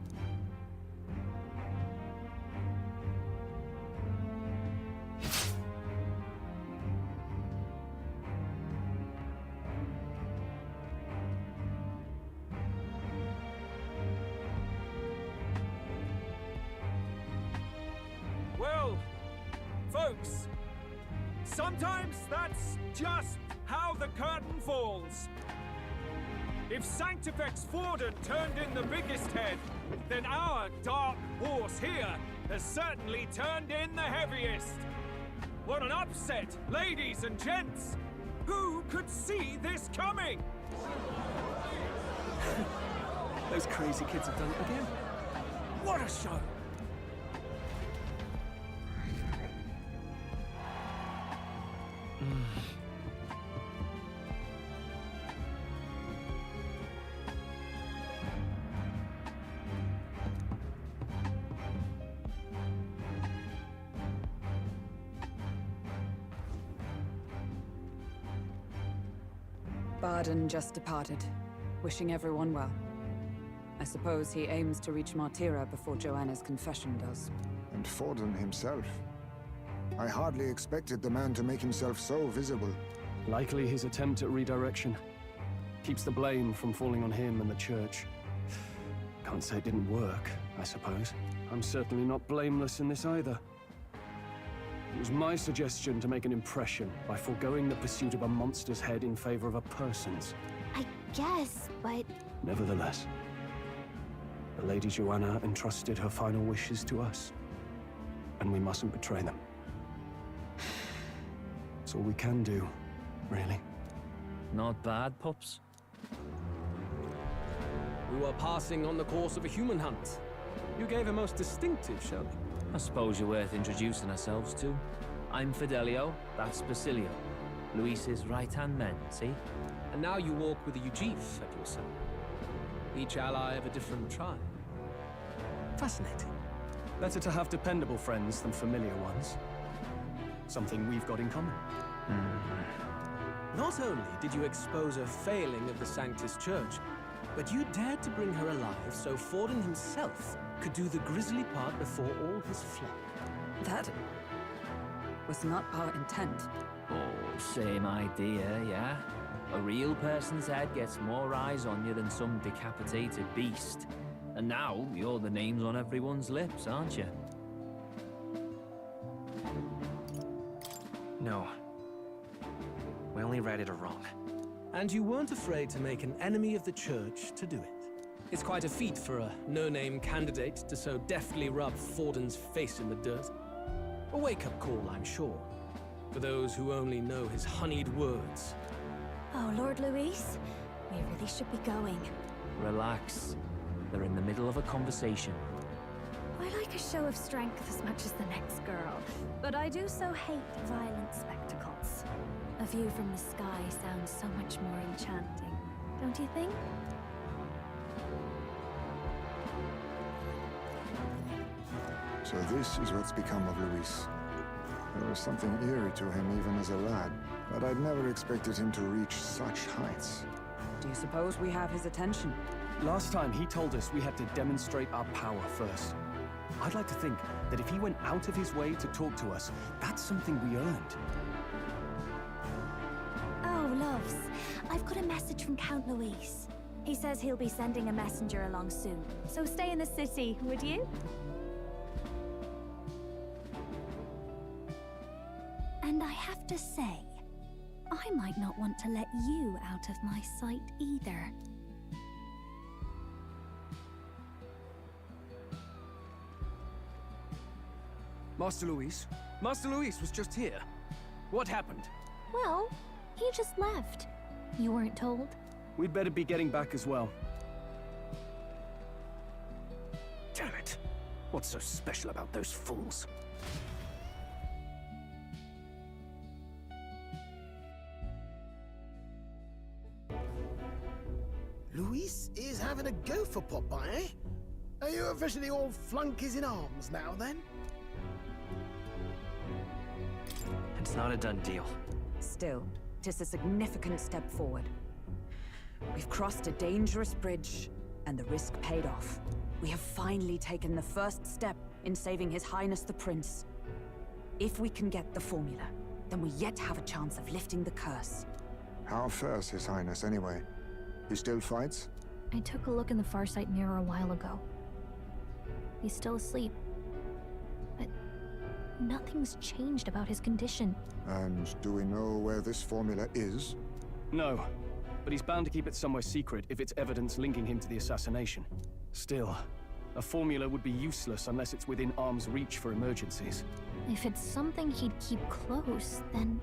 Well, folks, sometimes that's just how the curtain falls. If Sanctifex Forden turned in the biggest head, then our dark horse here has certainly turned in the heaviest. What an upset, ladies and gents! Who could see this coming? Those crazy kids have done it again. What a show! Barden just departed, wishing everyone well. I suppose he aims to reach Martira before Joanna's confession does. And Forden himself. I hardly expected the man to make himself so visible. Likely his attempt at redirection. Keeps the blame from falling on him and the church. Can't say it didn't work, I suppose. I'm certainly not blameless in this either. It was my suggestion to make an impression by foregoing the pursuit of a monster's head in favor of a person's. I guess, but... Nevertheless, the Lady Joanna entrusted her final wishes to us, and we mustn't betray them. It's all we can do, really. Not bad, pups. We were passing on the course of a human hunt. You gave a most distinctive show. I suppose you're worth introducing ourselves to. I'm Fidelio, that's Basilio. Luis's right-hand men, see? And now you walk with a Ujif at your side. Each ally of a different tribe. Fascinating. Better to have dependable friends than familiar ones. Something we've got in common. Not only did you expose a failing of the Sanctus Church, but you dared to bring her alive so Forden himself could do the grisly part before all his flock. That was not our intent. Oh, same idea, yeah? A real person's head gets more eyes on you than some decapitated beast. And now, you're the names on everyone's lips, aren't you? No. We only read it wrong. And you weren't afraid to make an enemy of the church to do it. It's quite a feat for a no-name candidate to so deftly rub Forden's face in the dirt. A wake-up call, I'm sure, for those who only know his honeyed words. Oh, Lord Luis, we really should be going. Relax. They're in the middle of a conversation. I like a show of strength as much as the next girl, but I do so hate violent spectacles. A view from the sky sounds so much more enchanting, don't you think? So this is what's become of Luis. There was something eerie to him even as a lad, but I'd never expected him to reach such heights. Do you suppose we have his attention? Last time he told us we had to demonstrate our power first. I'd like to think that if he went out of his way to talk to us, that's something we earned. Oh, loves, I've got a message from Count Luis. He says he'll be sending a messenger along soon, so stay in the city, would you? And I have to say, I might not want to let you out of my sight either. Master Luis? Master Luis was just here. What happened? Well, he just left. You weren't told? We'd better be getting back as well. Damn it. What's so special about those fools? Luis is having a go for Popeye, eh? Are you officially all flunkies in arms now, then? It's not a done deal. Still, 'tis a significant step forward. We've crossed a dangerous bridge, and the risk paid off. We have finally taken the first step in saving His Highness the Prince. If we can get the formula, then we yet have a chance of lifting the curse. How fares His Highness, anyway? He still fights? I took a look in the Farsight mirror a while ago. He's still asleep. But nothing's changed about his condition. And do we know where this formula is? No, but he's bound to keep it somewhere secret if it's evidence linking him to the assassination. Still, a formula would be useless unless it's within arm's reach for emergencies. If it's something he'd keep close, then...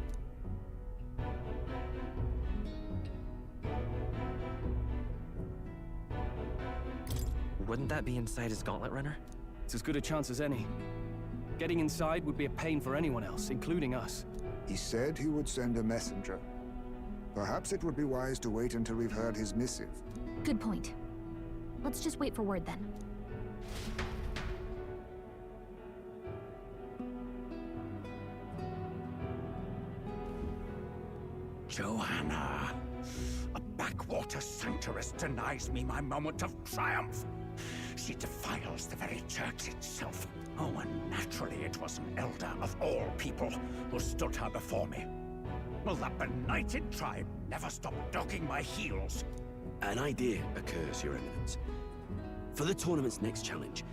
Wouldn't that be inside his gauntlet runner? It's as good a chance as any. Getting inside would be a pain for anyone else, including us. He said he would send a messenger. Perhaps it would be wise to wait until we've heard his missive. Good point. Let's just wait for word then. Johanna! A backwater sanctuarist denies me my moment of triumph. She defiles the very church itself. Oh, and naturally it was an elder of all people who stood her before me. Will that benighted tribe never stop dogging my heels? An idea occurs, Your Eminence. For the tournament's next challenge,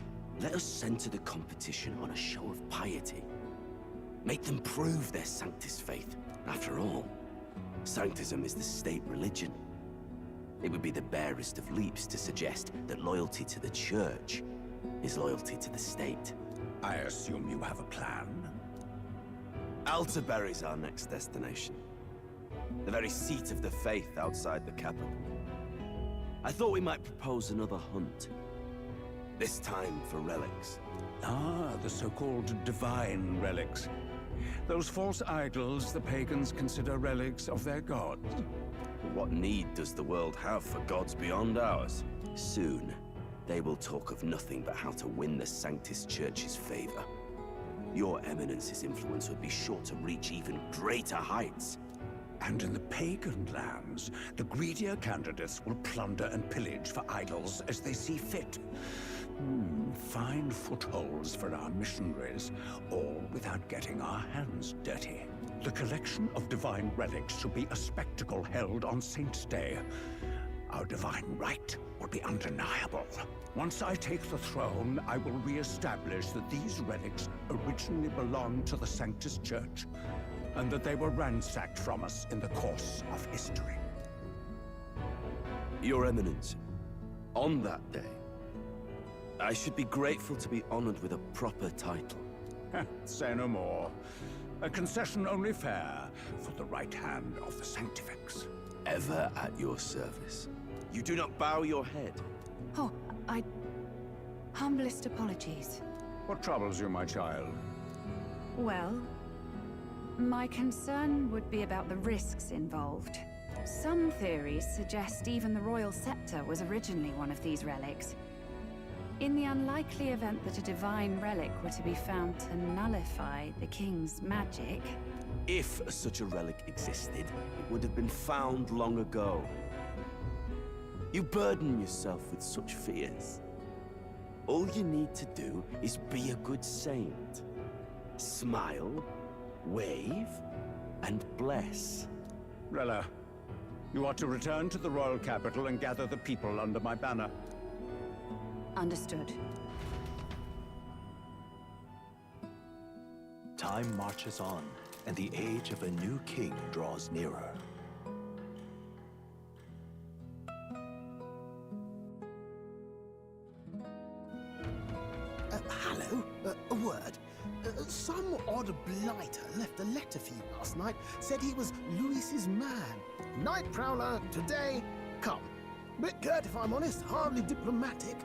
let us center the competition on a show of piety. Make them prove their Sanctus faith. After all, Sanctism is the state religion. It would be the barest of leaps to suggest that loyalty to the Church is loyalty to the state. I assume you have a plan? Altaberry's our next destination. The very seat of the faith outside the capital. I thought we might propose another hunt. This time for relics. Ah, the so-called divine relics. Those false idols the pagans consider relics of their gods. What need does the world have for gods beyond ours? Soon, they will talk of nothing but how to win the Sanctus Church's favor. Your Eminence's influence would be sure to reach even greater heights. And in the pagan lands, the greedier candidates will plunder and pillage for idols as they see fit. Fine footholds for our missionaries, all without getting our hands dirty. The collection of divine relics should be a spectacle held on Saint's Day. Our divine right will be undeniable. Once I take the throne, I will re-establish that these relics originally belonged to the Sanctus Church, and that they were ransacked from us in the course of history. Your Eminence, on that day, I should be grateful to be honored with a proper title. Say no more. A concession only fair for the right hand of the Sanctifex. Ever at your service. You do not bow your head. Oh, humblest apologies. What troubles you, my child? Well, my concern would be about the risks involved. Some theories suggest even the royal scepter was originally one of these relics. In the unlikely event that a divine relic were to be found to nullify the king's magic... If such a relic existed, it would have been found long ago. You burden yourself with such fears. All you need to do is be a good saint. Smile, wave, and bless. Rella, you are to return to the royal capital and gather the people under my banner. Understood. Time marches on, and the age of a new king draws nearer. Hello? A word? Some odd blighter left a letter for you last night. Said he was Luis's man. Night Prowler, today, come. Bit curt, if I'm honest, hardly diplomatic.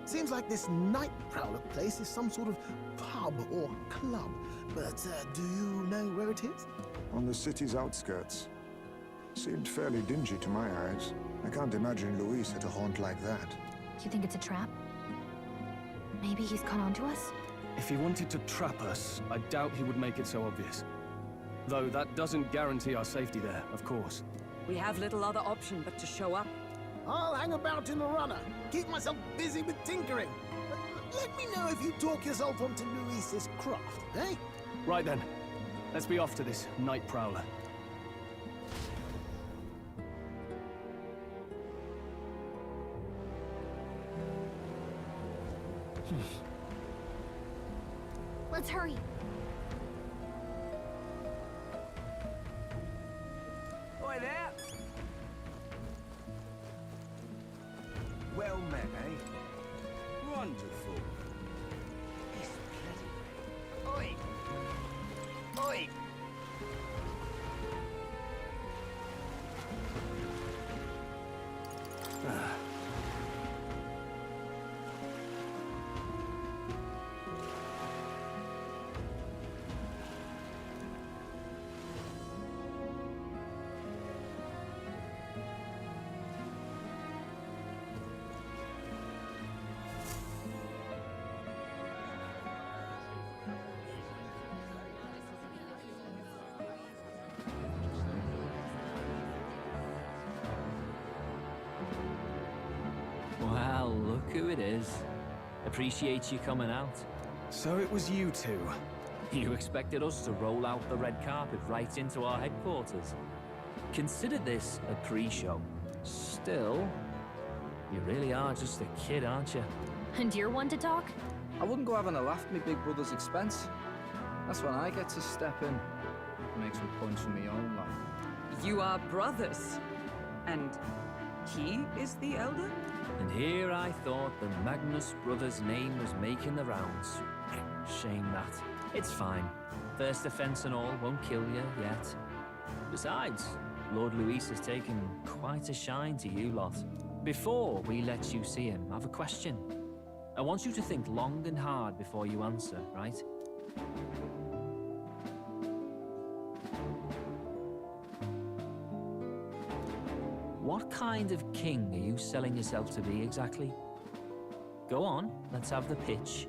Seems like this night prowler place is some sort of pub or club. But do you know where it is? On the city's outskirts. Seemed fairly dingy to my eyes. I can't imagine Luis at a haunt like that. You think it's a trap? Maybe he's caught on to us? If he wanted to trap us, I doubt he would make it so obvious. Though that doesn't guarantee our safety there, of course. We have little other option but to show up. I'll hang about in the runner. Keep myself busy with tinkering. Let me know if you talk yourself onto Luis's craft, eh? Right then. Let's be off to this night prowler. Let's hurry. Oi there! Well met, eh? Wonderful. This bloody... Oi! Oi! Well, look who it is. Appreciate you coming out. So it was you two. You expected us to roll out the red carpet right into our headquarters. Consider this a pre-show. Still, you really are just a kid, aren't you? And you're one to talk? I wouldn't go having a laugh at me big brother's expense. That's when I get to step in. Make some points for me own life. You are brothers. And he is the elder? And here I thought the Magnus brothers' name was making the rounds. Shame that. It's fine. First offense and all won't kill you yet. Besides, Lord Luis has taken quite a shine to you lot. Before we let you see him, I have a question. I want you to think long and hard before you answer, right? What kind of king are you selling yourself to be exactly? Go on, let's have the pitch.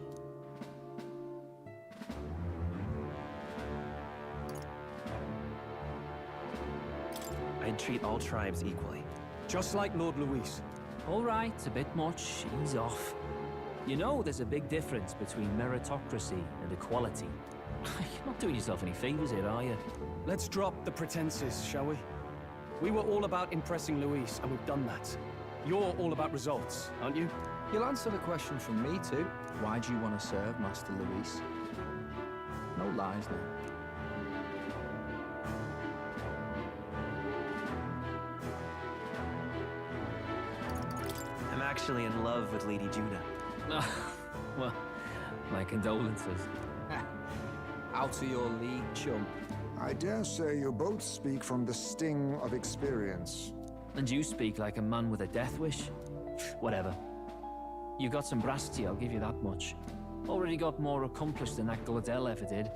I'd treat all tribes equally. Just like Lord Luis. All right, a bit much. Ease off. You know there's a big difference between meritocracy and equality. You're not doing yourself any favors here, are you? Let's drop the pretenses, shall we? We were all about impressing Luis, and we've done that. You're all about results, aren't you? You'll answer the question from me too. Why do you want to serve Master Luis? No lies now. I'm actually in love with Lady Juna. Well, my condolences. Out of your league, chum. I dare say you both speak from the sting of experience. And you speak like a man with a death wish. Whatever. You got some brass to you, I'll give you that much. Already got more accomplished than that Gladel ever did.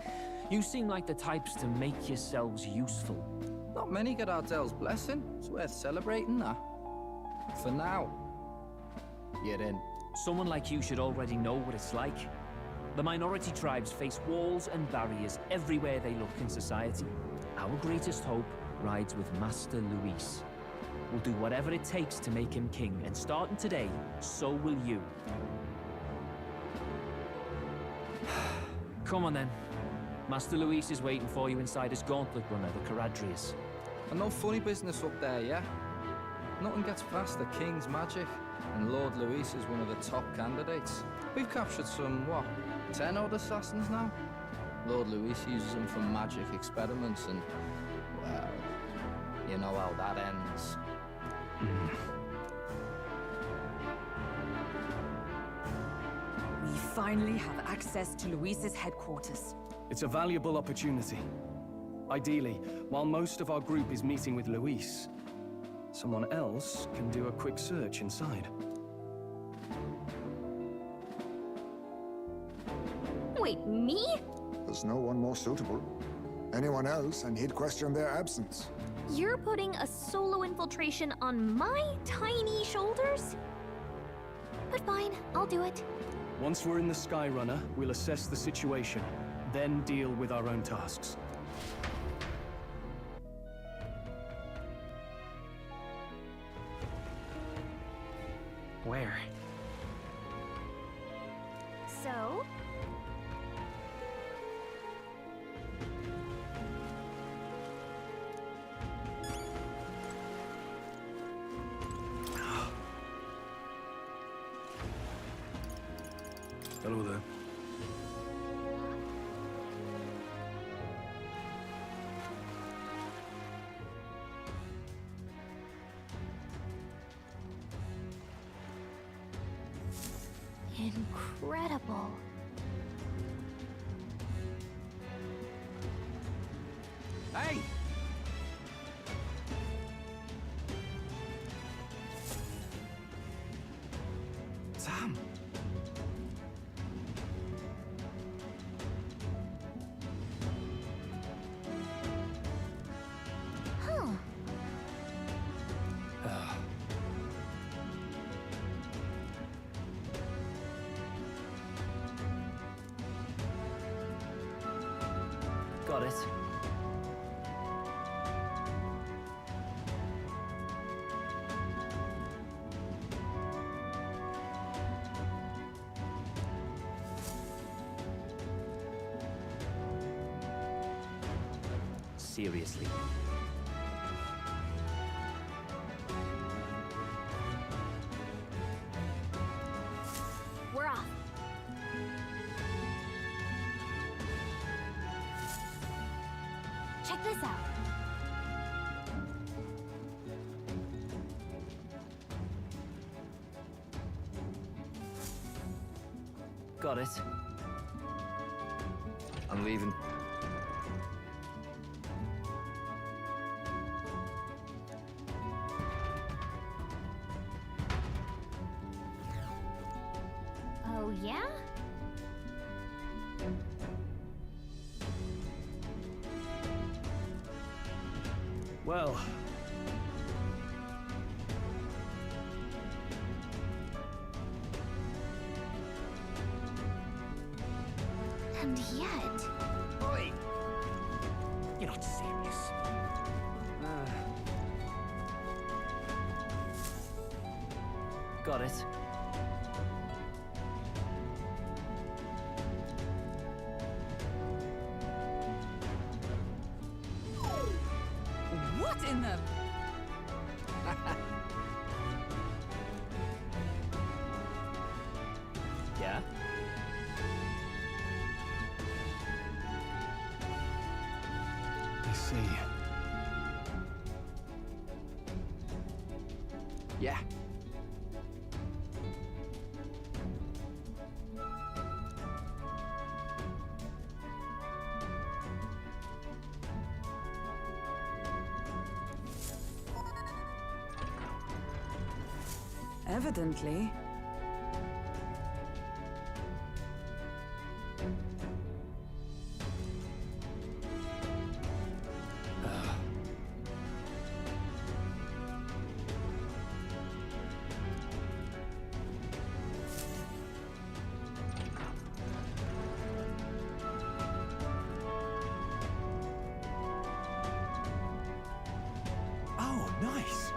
You seem like the types to make yourselves useful. Not many get Ardel's blessing. It's worth celebrating that. For now, you're in. Someone like you should already know what it's like. The minority tribes face walls and barriers everywhere they look in society. Our greatest hope rides with Master Luis. We'll do whatever it takes to make him king, and starting today, so will you. Come on then. Master Luis is waiting for you inside his gauntlet runner, the Caradrius. And no funny business up there, yeah? Nothing gets past the King's magic, and Lord Luis is one of the top candidates. We've captured some, what, 10 odd assassins now? Lord Luis uses them for magic experiments and, well, you know how that ends. We finally have access to Luis's headquarters. It's a valuable opportunity. Ideally, while most of our group is meeting with Luis, Someone else can do a quick search inside. Wait, me? There's no one more suitable. Anyone else, and he'd question their absence. You're putting a solo infiltration on my tiny shoulders? But fine, I'll do it. Once we're in the Skyrunner, we'll assess the situation, then deal with our own tasks. Where? So? Hello there. Incredible. Hey! Sam! Huh. Got it. Seriously. We're off. Check this out. Got it. I'm leaving. Oh, yeah? Well, And yet... Oi! You're not serious. Got it. What in the... Yeah? I see. Yeah. Evidently. Oh, nice.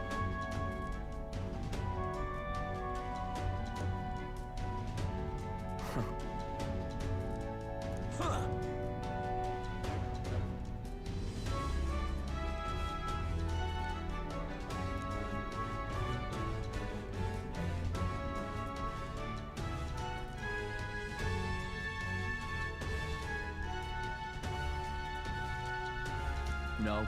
Huh. No.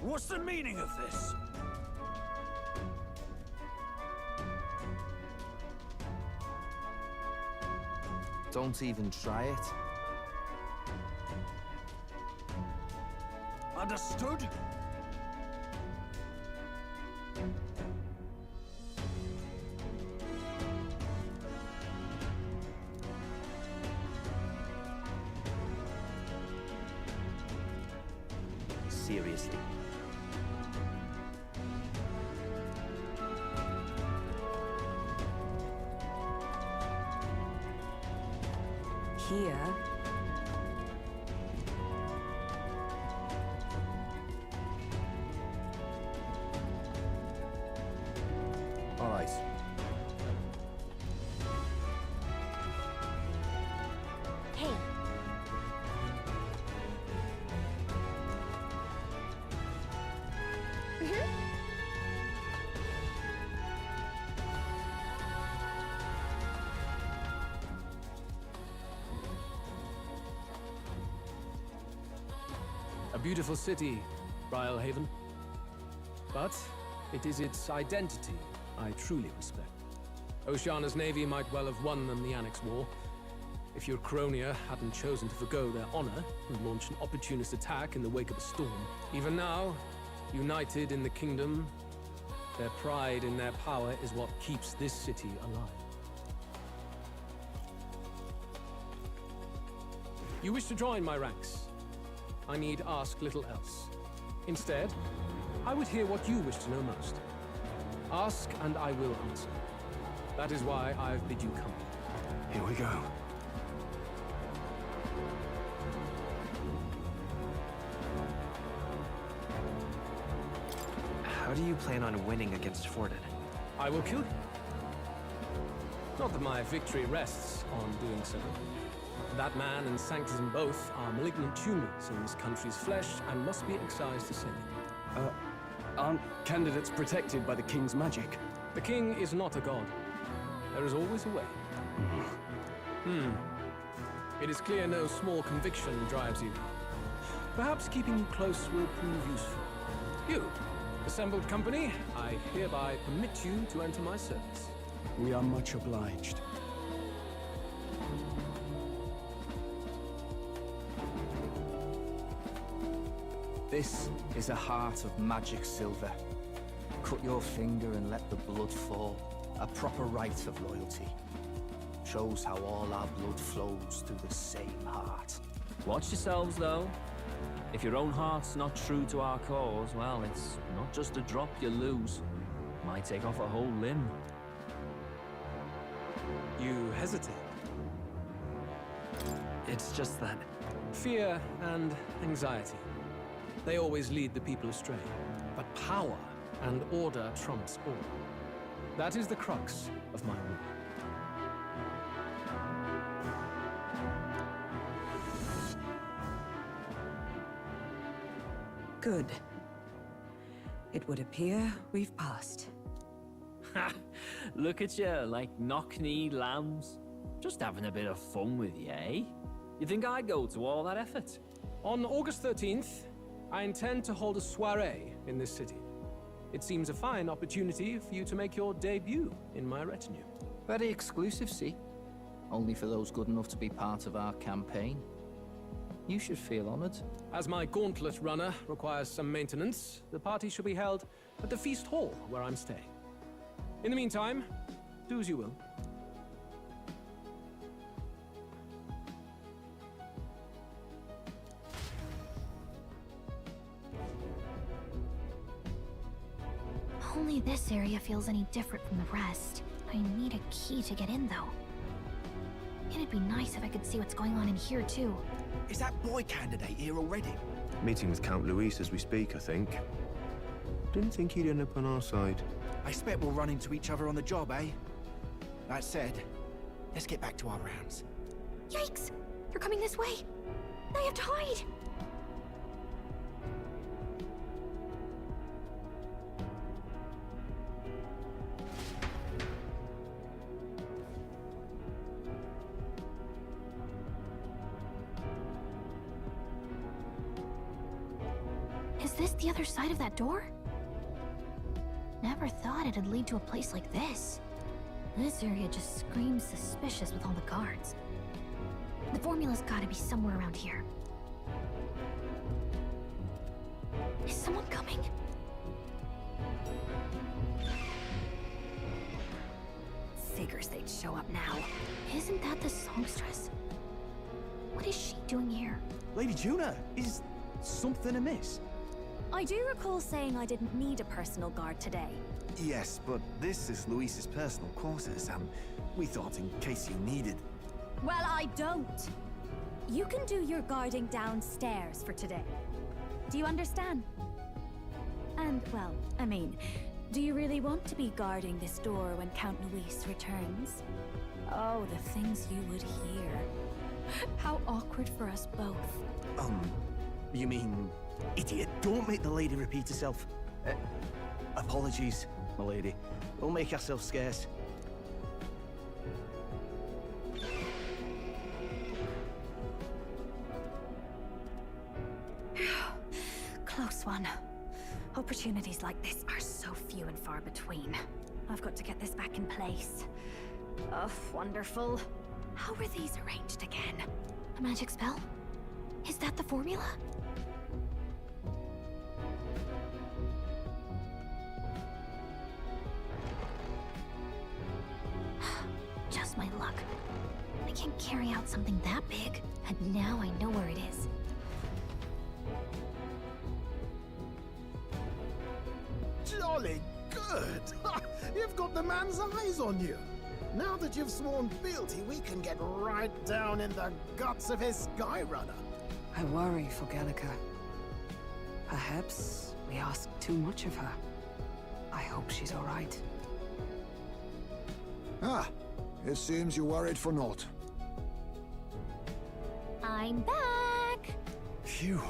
What's the meaning of this? Don't even try it. Understood? Seriously. Here. All right. Hey. A beautiful city, Brialhaven. But it is its identity I truly respect. Oceana's navy might well have won them the Annex War, if your Cronia hadn't chosen to forgo their honor and launch an opportunist attack in the wake of a storm. Even now, united in the kingdom, their pride in their power is what keeps this city alive. You wish to join my ranks? I need ask little else. Instead, I would hear what you wish to know most. Ask and I will answer. That is why I've bid you come. Here we go. How do you plan on winning against Forden? I will kill you. Not that my victory rests on doing so. That man and Sanctism both are malignant tumors in this country's flesh and must be excised ascending. Aren't candidates protected by the king's magic? The king is not a god. There is always a way. It is clear no small conviction drives you. Perhaps keeping you close will prove useful. You, assembled company, I hereby permit you to enter my service. We are much obliged. This is a heart of magic silver. Cut your finger and let the blood fall. A proper rite of loyalty. Shows how all our blood flows through the same heart. Watch yourselves, though. If your own heart's not true to our cause, well, it's not just a drop you lose. Might take off a whole limb. You hesitate. It's just that... Fear and anxiety. They always lead the people astray. But power and order trumps all. That is the crux of my rule. Good. It would appear we've passed. Ha! Look at you, like knock-kneed lambs. Just having a bit of fun with you, eh? You think I'd go to all that effort? On August 13th, I intend to hold a soiree in this city. It seems a fine opportunity for you to make your debut in my retinue. Very exclusive, see? Only for those good enough to be part of our campaign. You should feel honored. As my gauntlet runner requires some maintenance, the party shall be held at the feast hall where I'm staying. In the meantime, do as you will. Only this area feels any different from the rest. I need a key to get in, though. It'd be nice if I could see what's going on in here, too. Is that boy candidate here already? Meeting with Count Luis as we speak, I think. Didn't think he'd end up on our side. I expect we'll run into each other on the job, eh? That said, let's get back to our rounds. Yikes! They're coming this way! I have to hide! Is this the other side of that door? Never thought it'd lead to a place like this. This area just screams suspicious with all the guards. The formula's gotta be somewhere around here. Is someone coming? Figures they'd show up now. Isn't that the songstress? What is she doing here? Lady Juna, is something amiss? I do recall saying I didn't need a personal guard today. Yes, but this is Luis's personal quarters, and we thought in case you needed... Well, I don't. You can do your guarding downstairs for today. Do you understand? And, well, I mean, do you really want to be guarding this door when Count Luis returns? Oh, the things you would hear. How awkward for us both. You mean... Idiot, don't make the lady repeat herself. Apologies, my lady. We'll make ourselves scarce. Close one. Opportunities like this are so few and far between. I've got to get this back in place. Oh, wonderful. How were these arranged again? A magic spell? Is that the formula? Just my luck. I can't carry out something that big, and now I know where it is. Jolly good! You've got the man's eyes on you. Now that you've sworn fealty, we can get right down in the guts of his Skyrunner. I worry for Gallica. Perhaps we ask too much of her. I hope she's all right. Ah, it seems you worried for naught. I'm back! Phew.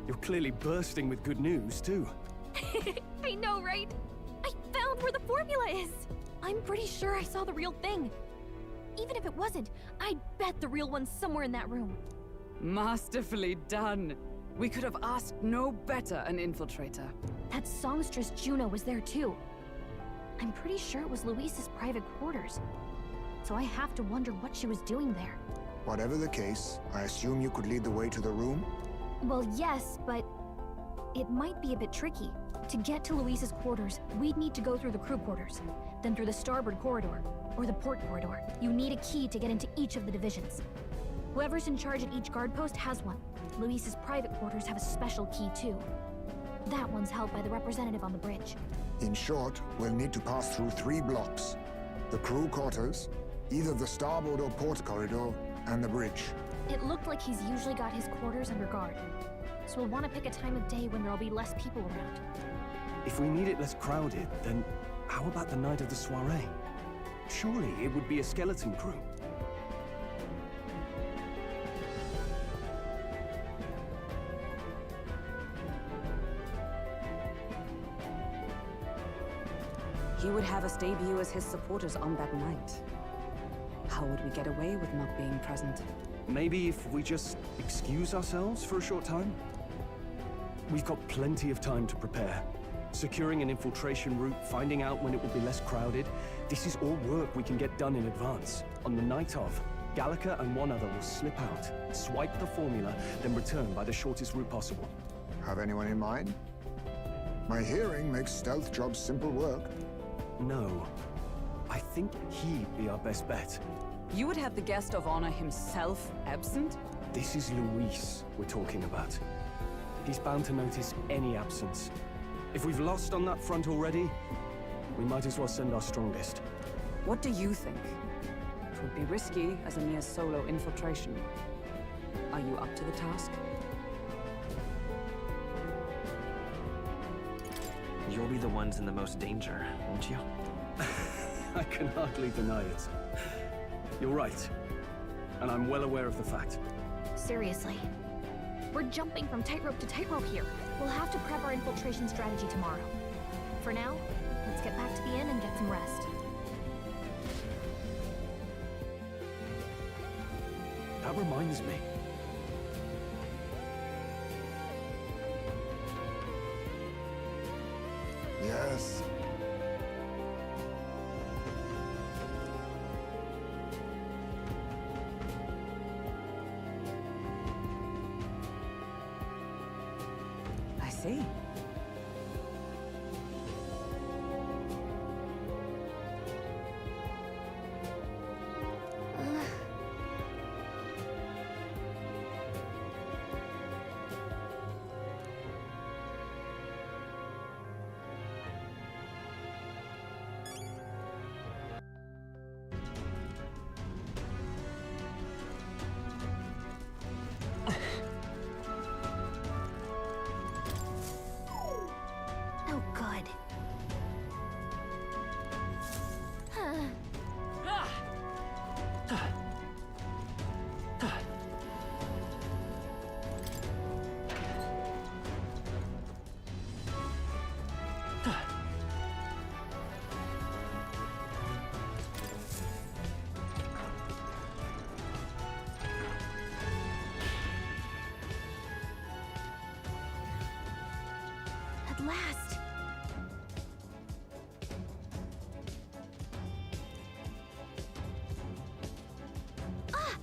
You're clearly bursting with good news, too. I know, right? I found where the formula is! I'm pretty sure I saw the real thing. Even if it wasn't, I bet the real one's somewhere in that room. Masterfully done. We could have asked no better an infiltrator. That songstress Juno was there too. I'm pretty sure it was Luis's private quarters. So I have to wonder what she was doing there. Whatever the case, I assume you could lead the way to the room? Well, yes, but it might be a bit tricky. To get to Luis's quarters, we'd need to go through the crew quarters, then through the starboard corridor, or the port corridor. You need a key to get into each of the divisions. Whoever's in charge at each guard post has one. Luis's private quarters have a special key too. That one's held by the representative on the bridge. In short, we'll need to pass through 3 blocks. The crew quarters, either the starboard or port corridor, and the bridge. It looked like he's usually got his quarters under guard. So we'll want to pick a time of day when there'll be less people around. If we need it less crowded, then how about the night of the soiree? Surely it would be a skeleton crew. He would have us debut as his supporters on that night. How would we get away with not being present? Maybe if we just excuse ourselves for a short time? We've got plenty of time to prepare. Securing an infiltration route, finding out when it will be less crowded. This is all work we can get done in advance. On the night of, Gallica and one other will slip out, swipe the formula, then return by the shortest route possible. Have anyone in mind? My hearing makes stealth jobs simple work. No. I think he'd be our best bet. You would have the guest of honor himself absent? This is Luis we're talking about. He's bound to notice any absence. If we've lost on that front already, we might as well send our strongest. What do you think? It would be risky as a mere solo infiltration. Are you up to the task? You'll be the ones in the most danger, won't you? I can hardly deny it. You're right. And I'm well aware of the fact. Seriously. We're jumping from tightrope to tightrope here. We'll have to prep our infiltration strategy tomorrow. For now, let's get back to the inn and get some rest. That reminds me. Yes. I see. Oh, good. Huh. At last. Ah!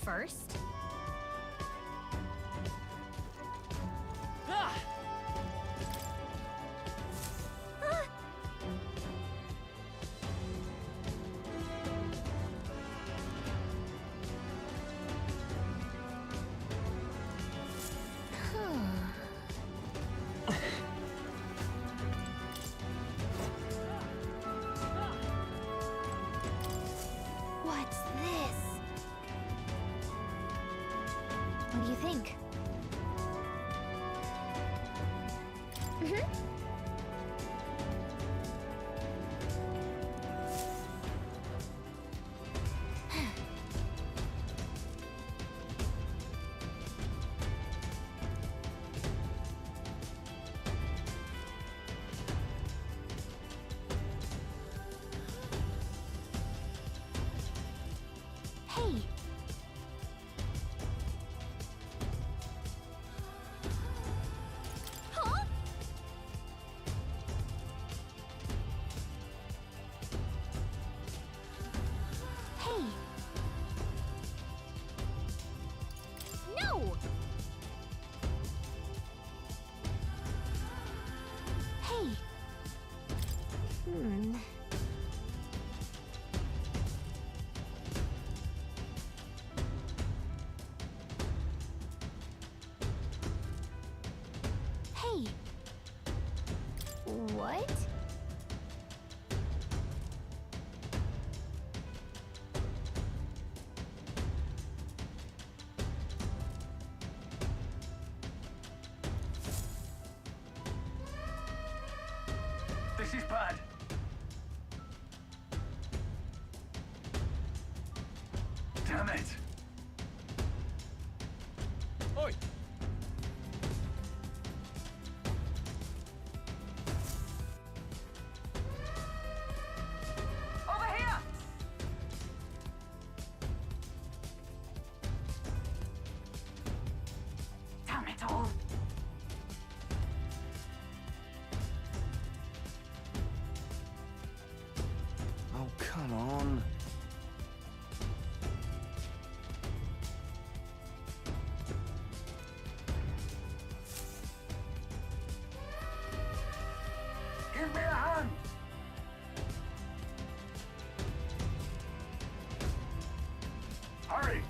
First. Ah! Ah! What's this? What do you think? Hey! Huh? Hey! No! Hey! Hey! What? This is bad. Damn it. Oi! Over here! Damn it all! Oh, come on. Give me a hand. Hurry.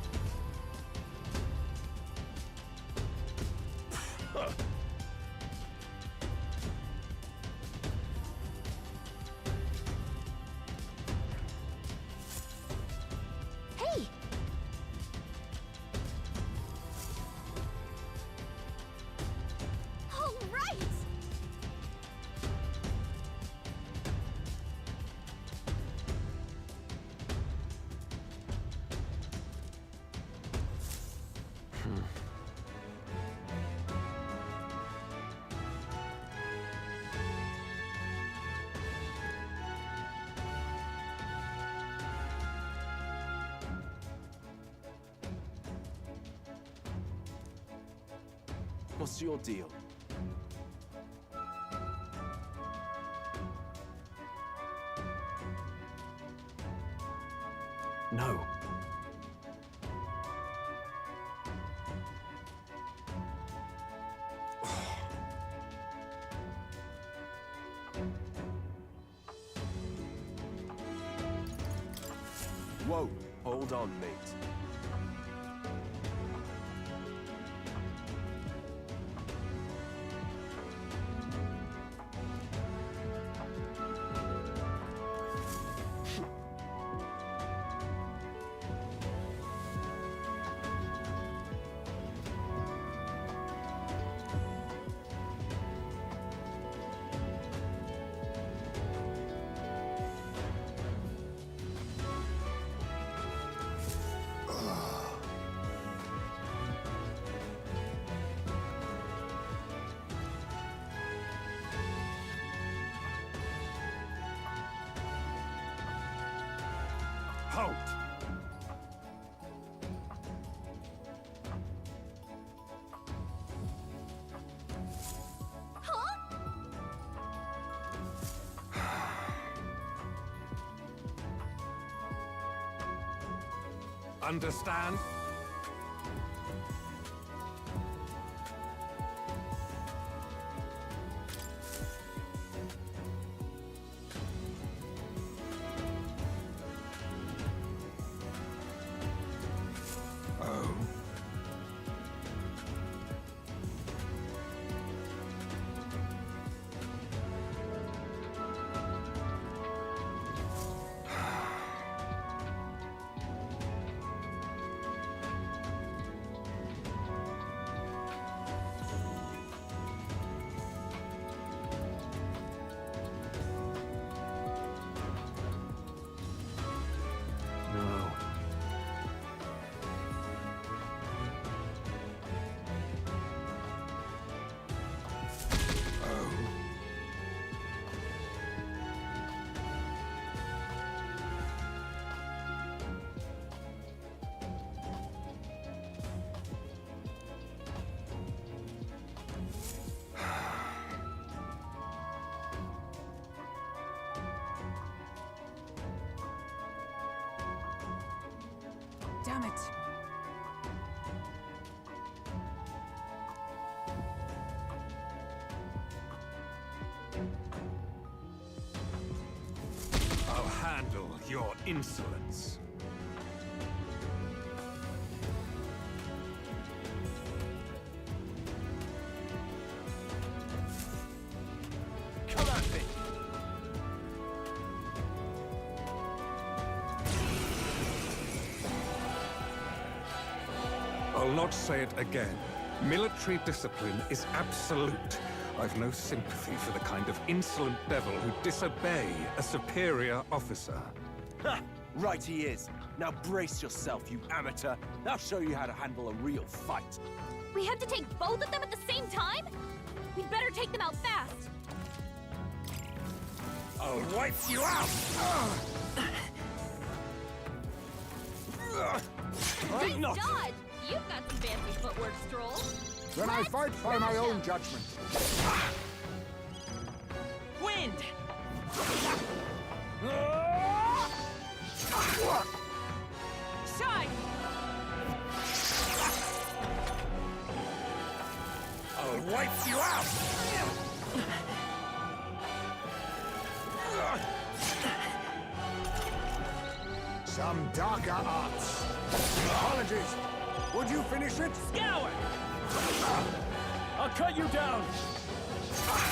Hey! All right! What's your deal? No. Whoa, hold on, mate. Halt! Understand? No. Damn it. I'll handle your insolence. Come at me! I'll not say it again. Military discipline is absolute. I've no sympathy for the kind of insolent devil who disobey a superior officer. Ha! Right he is. Now brace yourself, you amateur. I'll show you how to handle a real fight. We have to take both of them at the same time? We'd better take them out fast. I'll wipe you out! Nice dodge! You've got some fancy footwork, Stroll. Then I fight by my own judgment. Wind! Shine! I'll wipe you out! Some darker arts. Apologies. Would you finish it? Scour! I'll cut you down!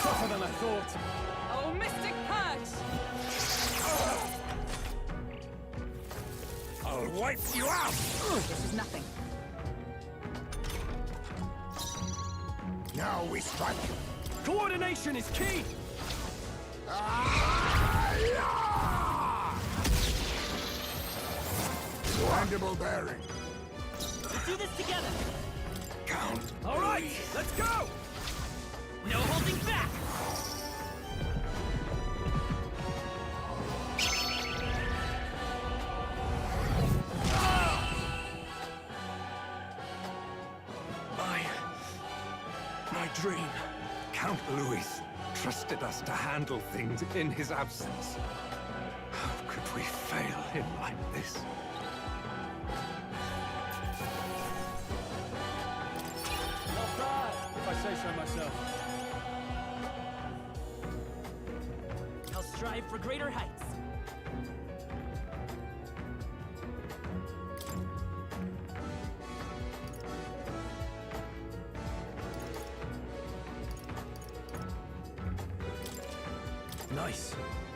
Tougher than I thought. Oh, Mystic Purge! I'll wipe you out! This is nothing. Now we strike. Coordination is key! Mandible bearing. Let's do this together. Count. All right, let's go! No holding back. My dream. Count Louis trusted us to handle things in his absence. How could we fail him like this? so myself. I'll strive for greater heights. Nice.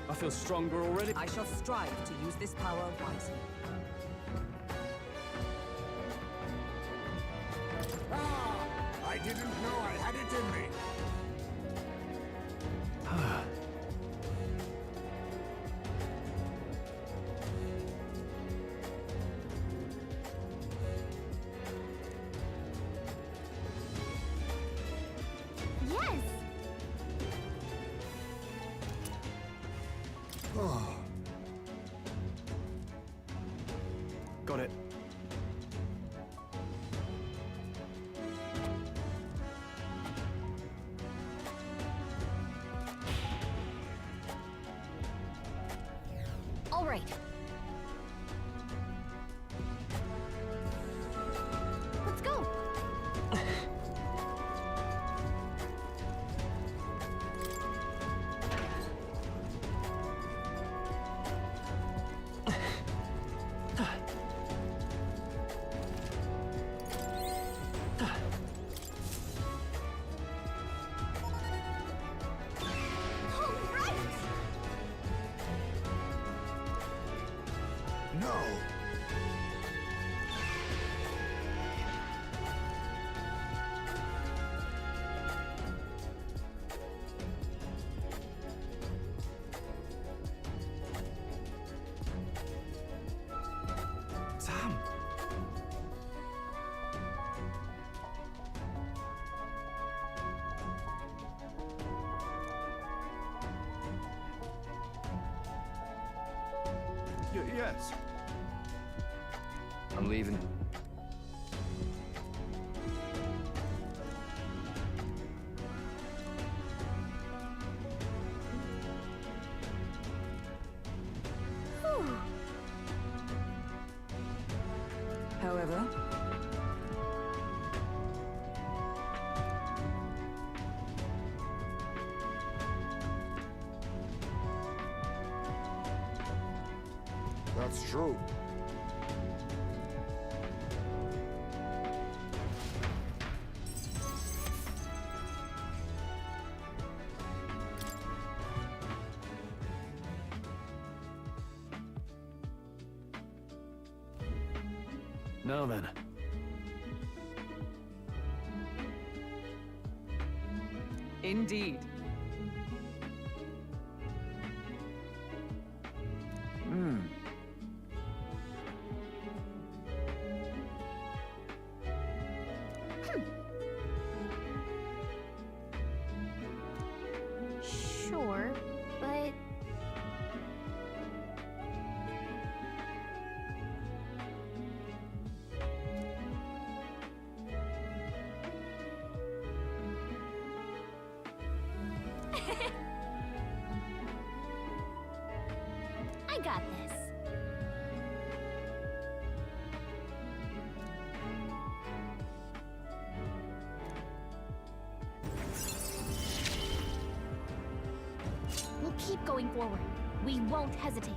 I feel stronger already. I shall strive to use this power wisely. I didn't know I had it in me. Yes! Got it. All right. Let's go. No. Sam! Yes. I'm leaving. However, That's true. Now then. indeed. Sure, but... I got this. We'll keep going forward. We won't hesitate.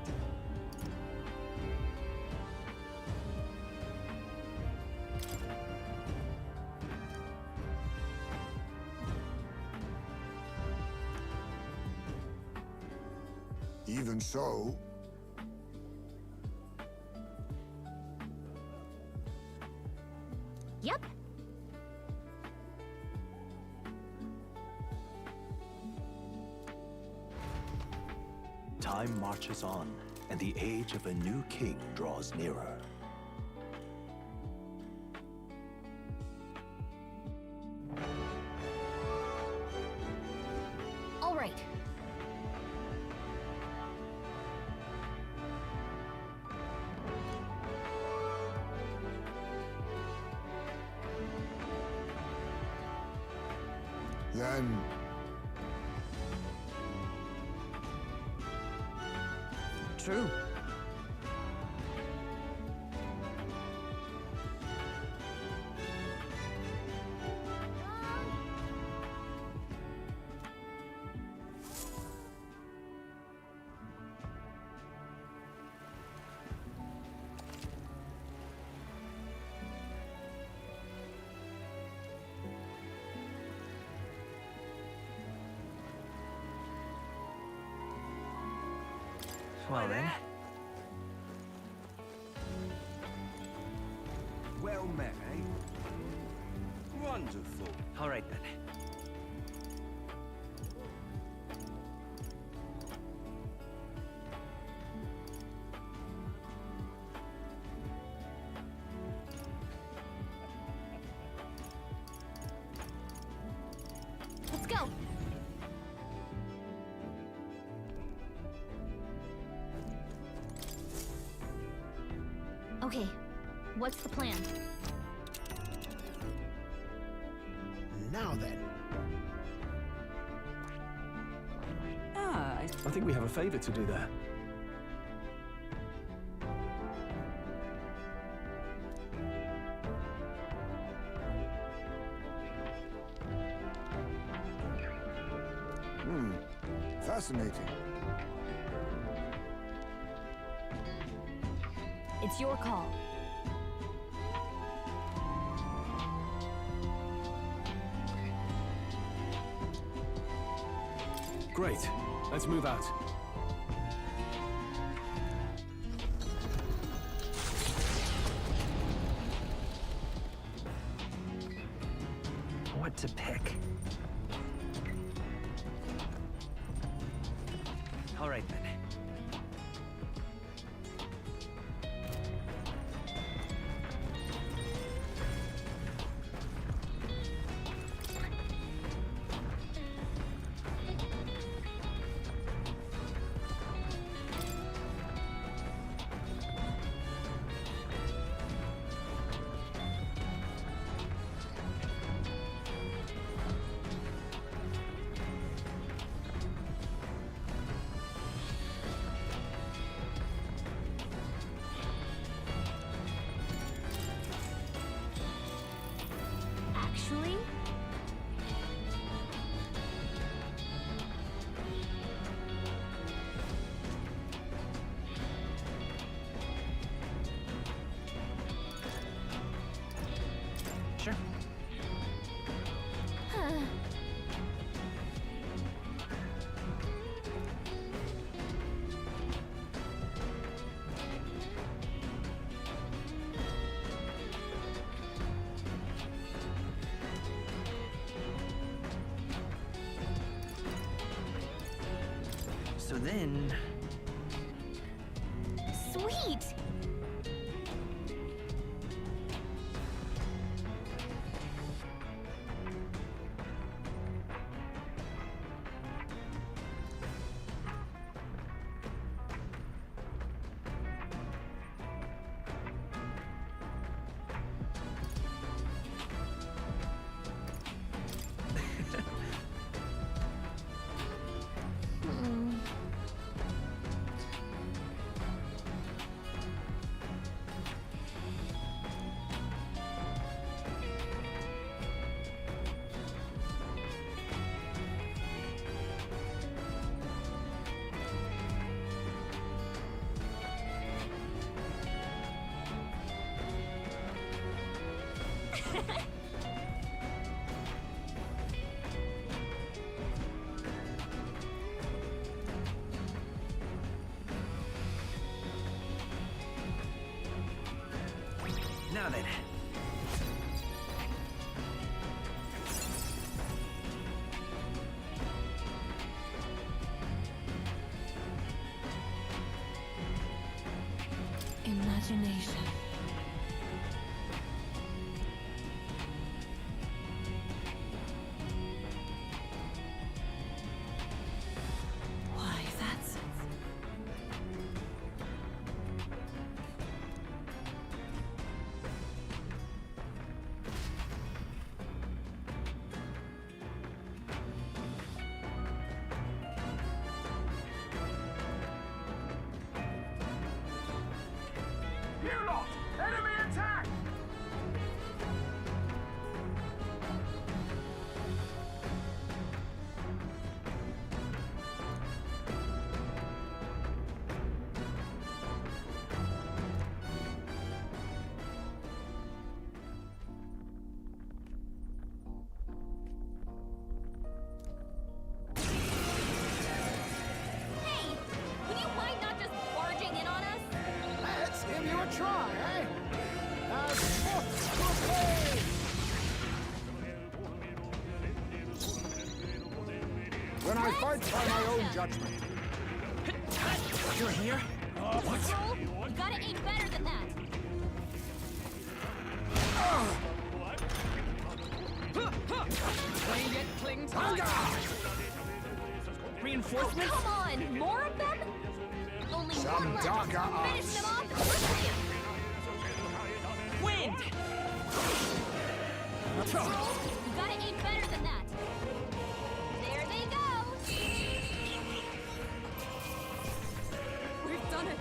Even so, Yep. Time marches on, and the age of a new king draws nearer. All right. then True. Well then. Well met, eh? Wonderful. All right then. Let's go. Okay, what's the plan? Now then. I think we have a favor to do there. Fascinating. It's your call. Great. Let's move out. What to pick? All right then. Actually? Sure. So then... Sweet! Now then. Imagination. Why, that's... You lot Then I fight by my own judgment. You're here? What? You gotta aim better than that. Trained yet cling tight. Reinforcements? Oh, come on! More of them? Only Some one left. darker Finish arts. them off quickly! Wind! You gotta aim better than that. There they go! We've done it.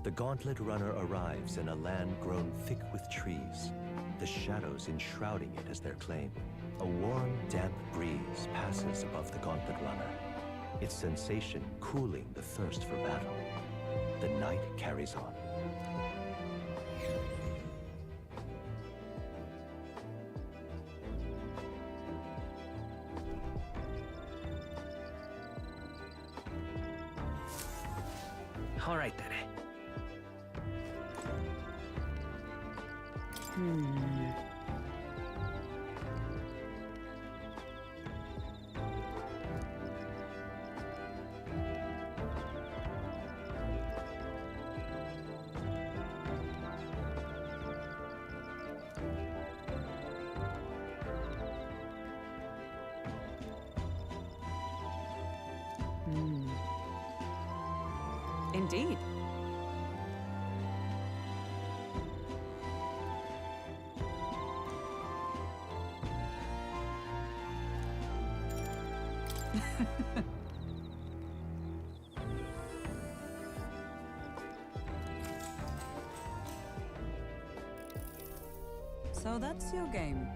The Gauntlet Runner arrives in a land grown thick with trees, the shadows enshrouding it as their claim. A warm, damp breeze passes above the Gauntlet Runner, its sensation cooling the thirst for battle. The night carries on. All right, then. Indeed. So that's your game.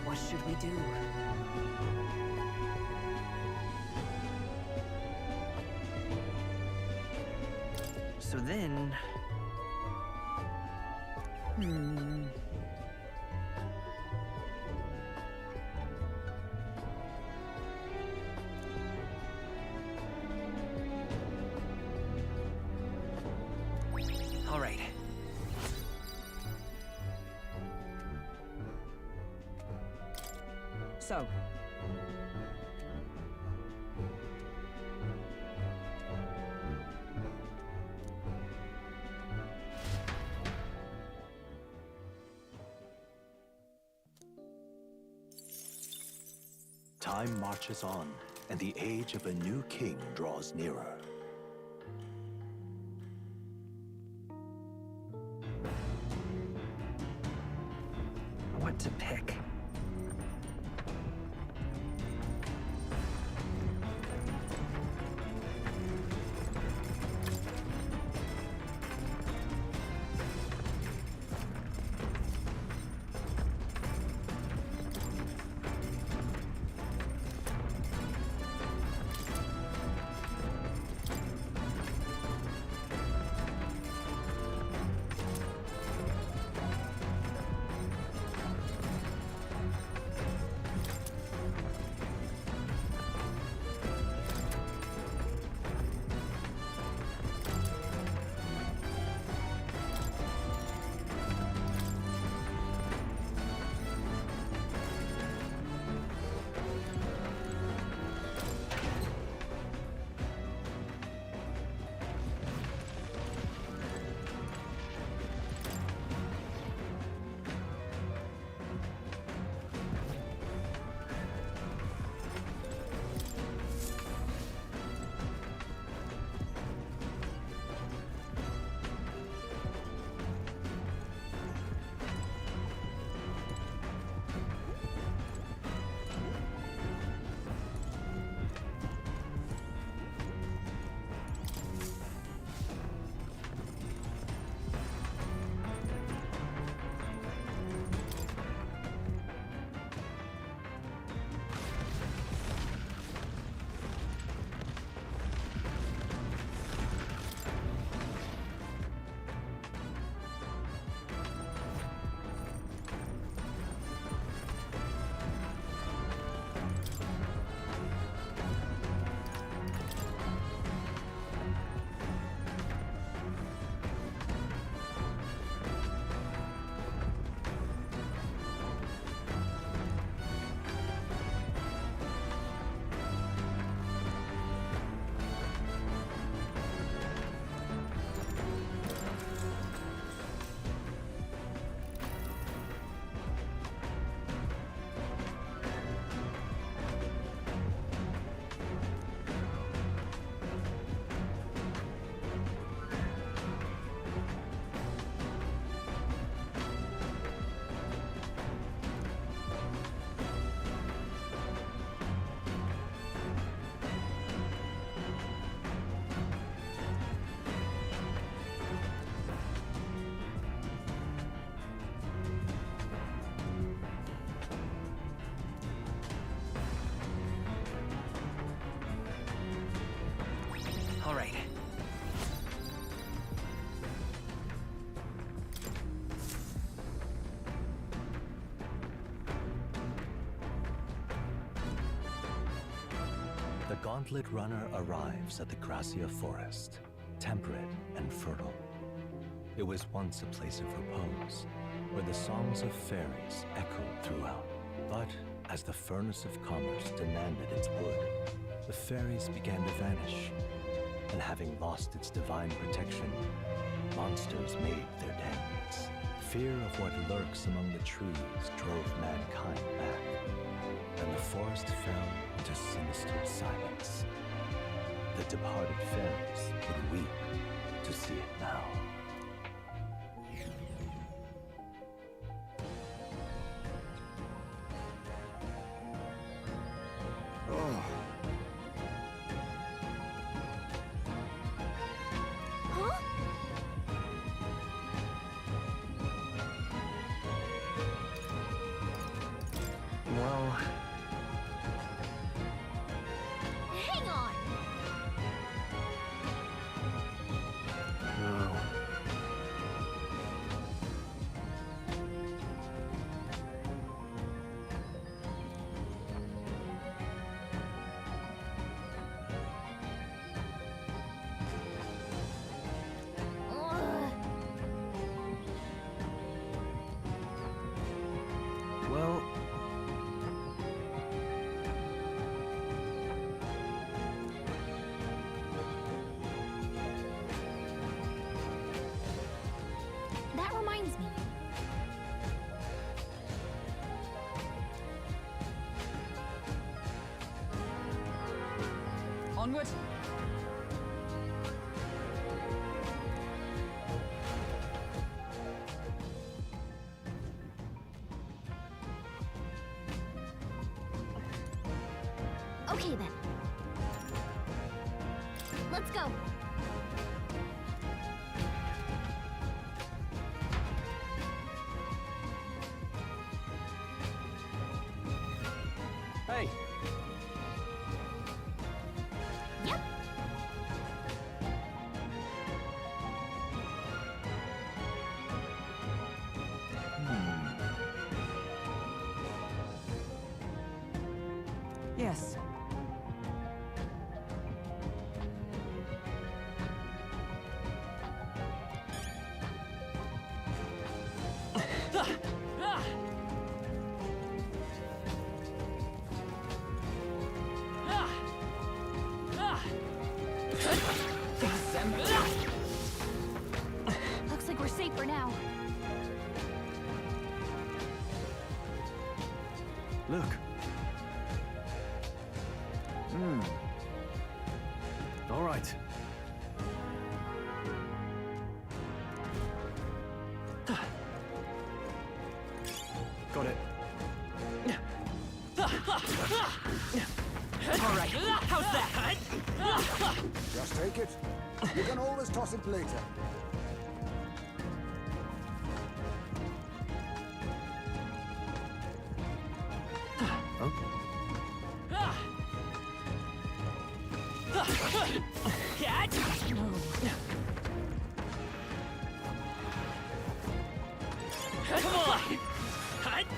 What should we do? So then... All right. So. Time marches on, and the age of a new king draws nearer. What to pick? All right. The Gauntlet Runner arrives at the Gracia Forest, temperate and fertile. It was once a place of repose, where the songs of fairies echoed throughout. But as the furnace of commerce demanded its wood, the fairies began to vanish, and having lost its divine protection, monsters made their dens. Fear of what lurks among the trees drove mankind back, and the forest fell into sinister silence. The departed fairies would weep to see it now. Well, Hang on! No. Well, That reminds me. Onward. Okay then. Let's go. Hey, Yep. Yes. Looks like we're safe for now. look. All right. Got it. All right, how's that? Just take it. You can always toss it later. Catch! Come on!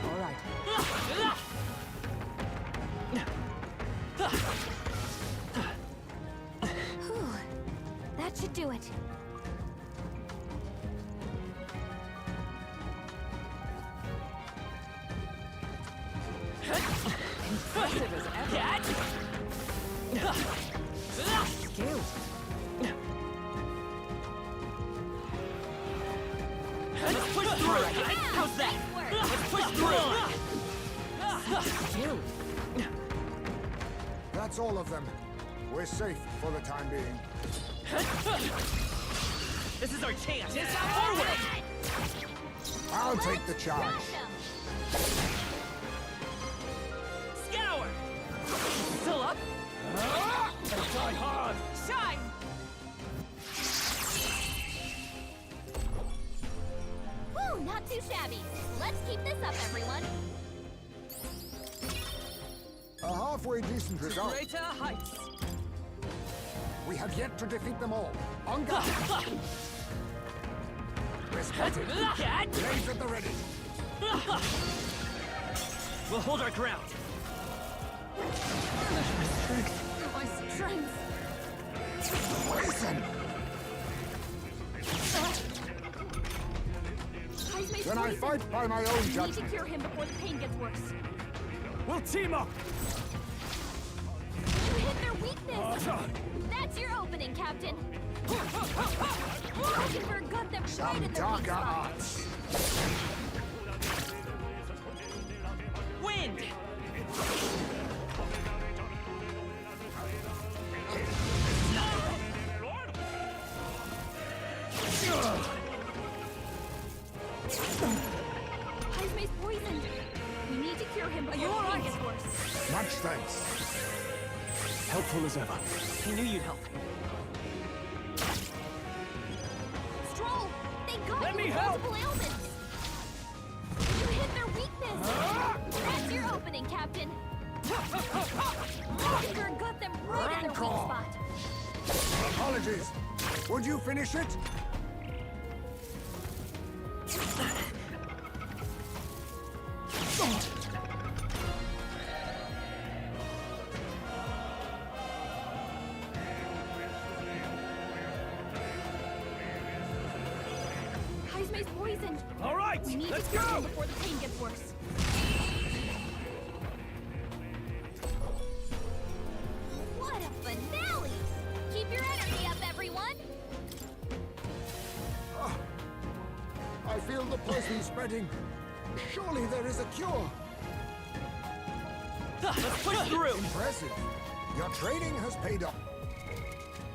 All right. Whew. That should do it. Impressive as ever. Catch! Skill. Let's push through! How's that? Let's push through! Skill. That's all of them. We're safe for the time being. This is our chance! Forward! I'll take the charge. Scour! Still up? Try hard! Shine! Woo, not too shabby. Let's keep this up, everyone. A halfway decent result. Greater heights. We have yet to defeat them all. On guard! We're spotted. Blades at the ready. We'll hold our ground. My strength. Poison! Then I fight by my own We need to judgment. cure him before the pain gets worse. We'll team up! You hit their weakness! That's your opening, Captain! Hockenberg got them right in their weak Darker spot. arts. Wind! Heismay's poisoned. We need to cure him before the pain gets worse. Much thanks. Helpful as ever. He knew you'd help. Stroll! They got Let you me with help! multiple ailments! You hit their weakness! That's your opening, Captain! Hockenberg got them right in their weak Rancor! spot. Apologies. Would you finish it? Heismay's poisoned. All right, We need let's to cure go! him before the pain gets worse. What a finale! Keep your energy up, everyone! I feel the poison spreading. Surely there is a cure. Let's push through! Impressive. Your training has paid off.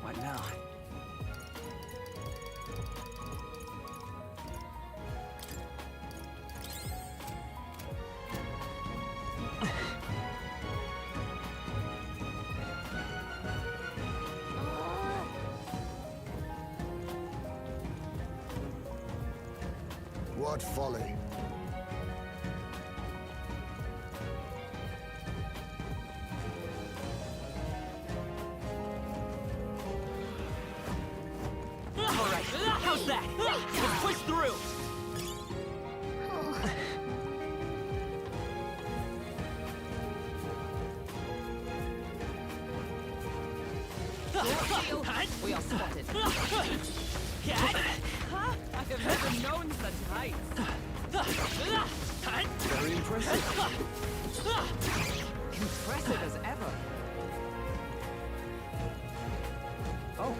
What now? What folly. All right, how's that? Let's push through! We are spotted. Huh? I have never known such heights. Very impressive. Impressive as ever. Oh.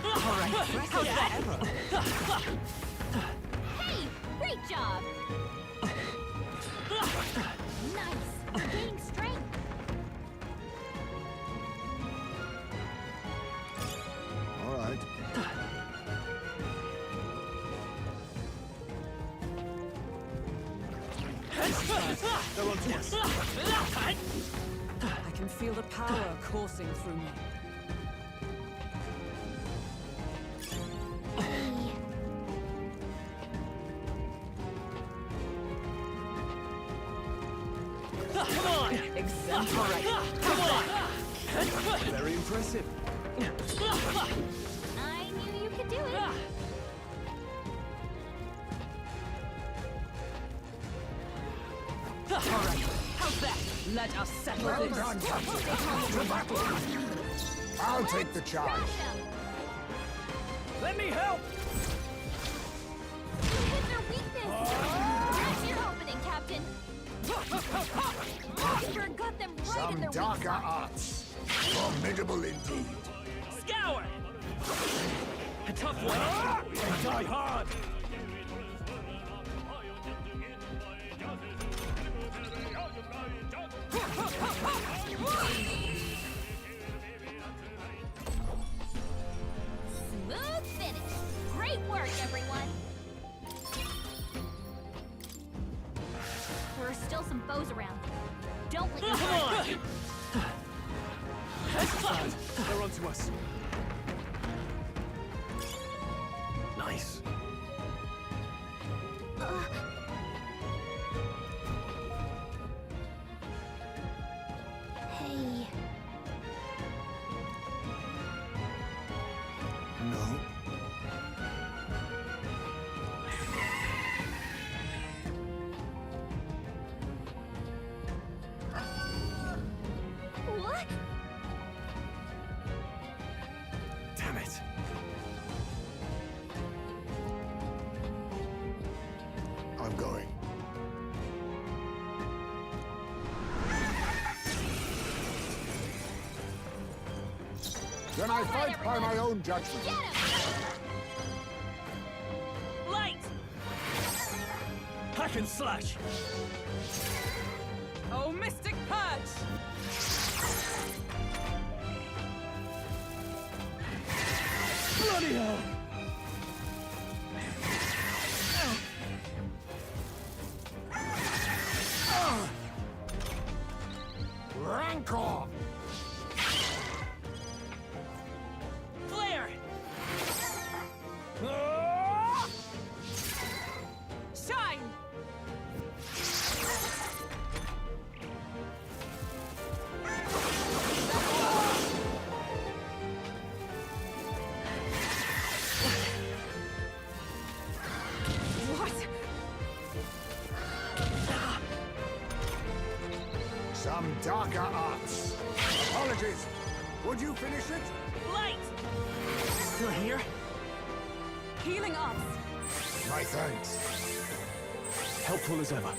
All right, how's that? Hey! Great job! Nice! Gaining strength! All right. They're on to us. I can feel the power coursing through me. Come on! Exemplary. All right, come on! Very impressive. I knew you could do it! All right, how's that? Let us settle Well this. done, Captain. To battle. I'll take the charge. Gotcha. Let me help! You hit their weakness! That's your opening, Captain! Hockenberg got them right in Some their weak darker spot. arts. Formidable indeed. Scour! A tough one. And die hard! Smooth finish! Great work, everyone! There are still some foes around. Don't let them Come on! hurt you. They're on onto us. Nice. Hey. No. What? Damn it. I'm going. Then I fight by my own judgment. Light! Hack and slash! Oh, Mystic Purge! Bloody hell! Rancor! Flare! Shine! What? Some darker arts. Apologies. Would you finish it? Light! Still here? Healing ops. My thanks. Helpful as ever.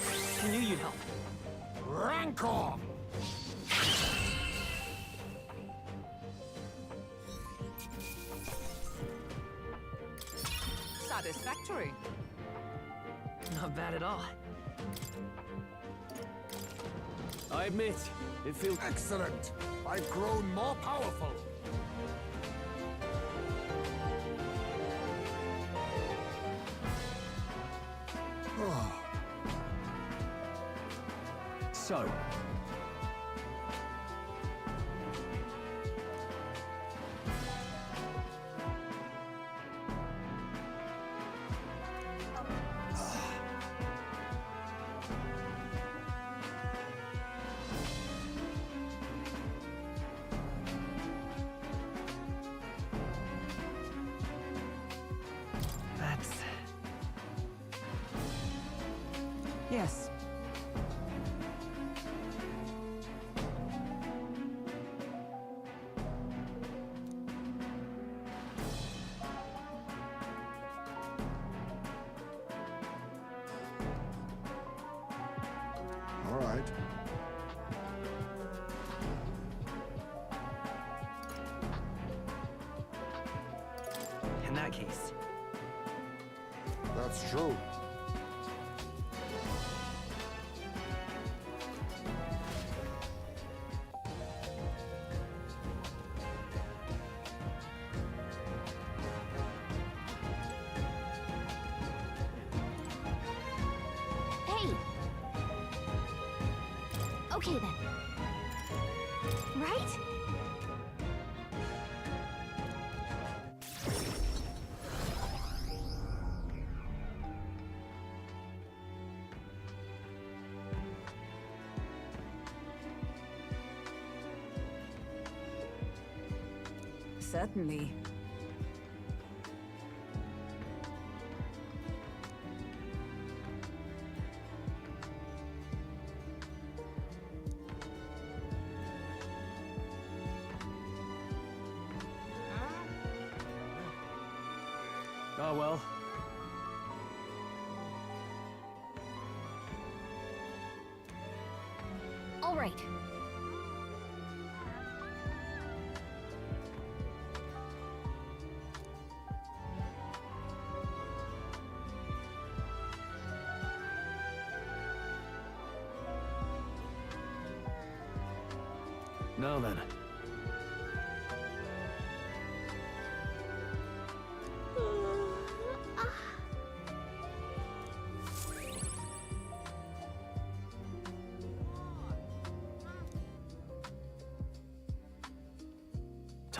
I knew you'd help. Rancor! Satisfactory. Not bad at all. I admit, it feels... Excellent. I've grown more powerful. So, That's... Yes. All right. In that case, That's true. Hey! Okay then. Right? Certainly. Oh well. All right. now then.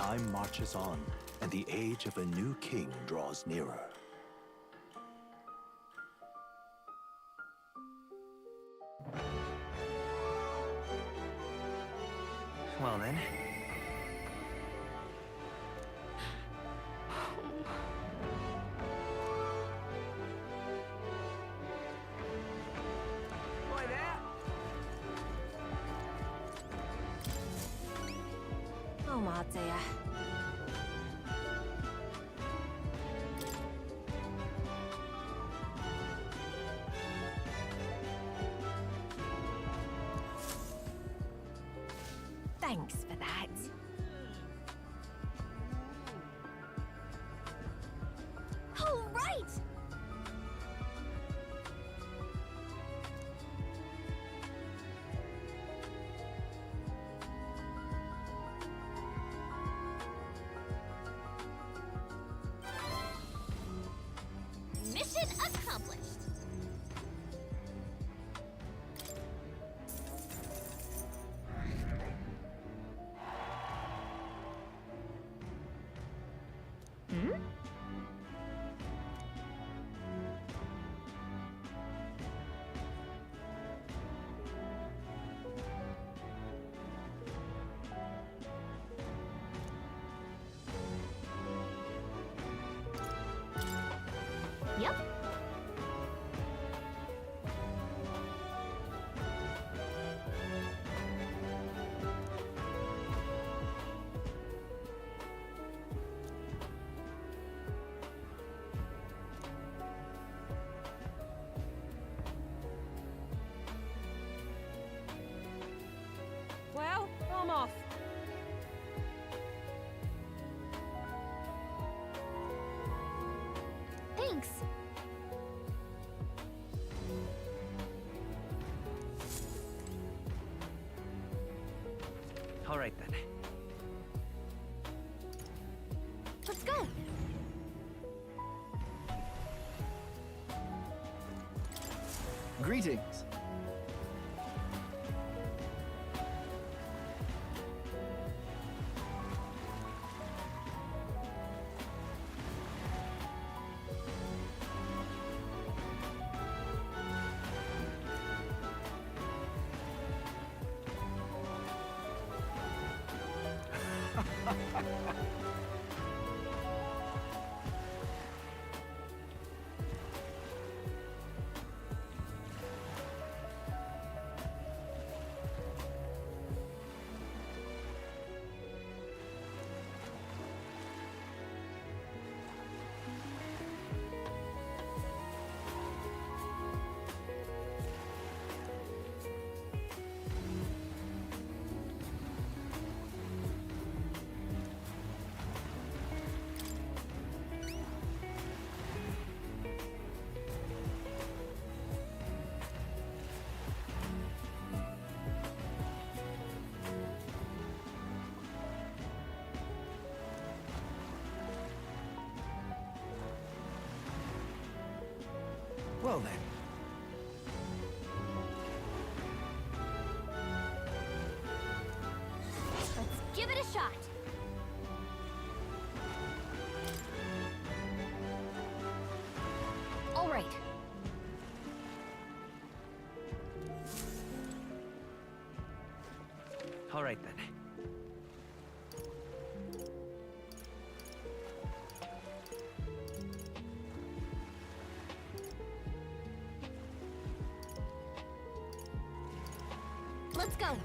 Time marches on, and the age of a new king draws nearer. Well then. Hi there. Oh my dear. Thanks for that. All right! Mission accomplished. Hmm? Yep. Well, I'm off. Thanks. All right then. Let's go. Greetings. Well then. Let's give it a shot. All right. All right then. Let's go.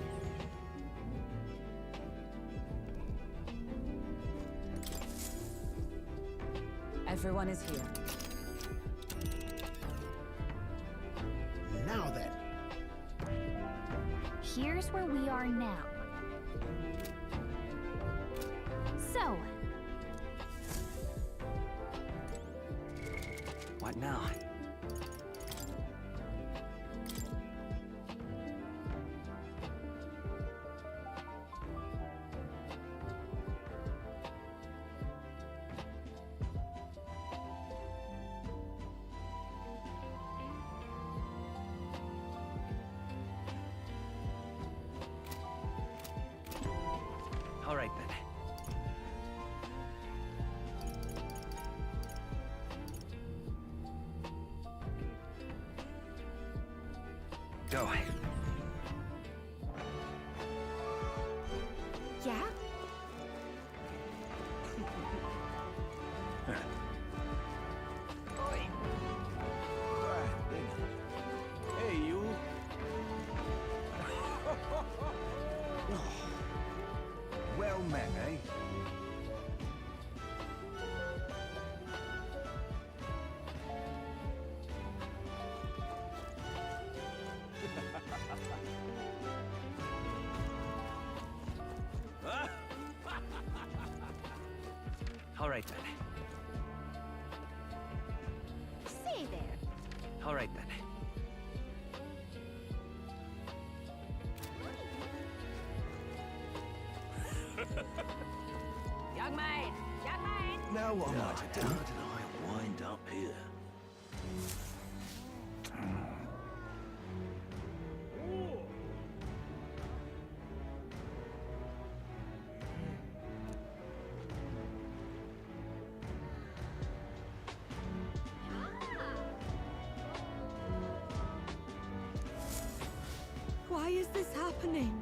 Everyone is here. Now then. Here's where we are now. So, What now? All right then. go. Yeah? Hey, you. Well met, eh? All right then. Say there. All right then. Young man! Young man! Now what am I to do? How did I wind up here? Why is this happening?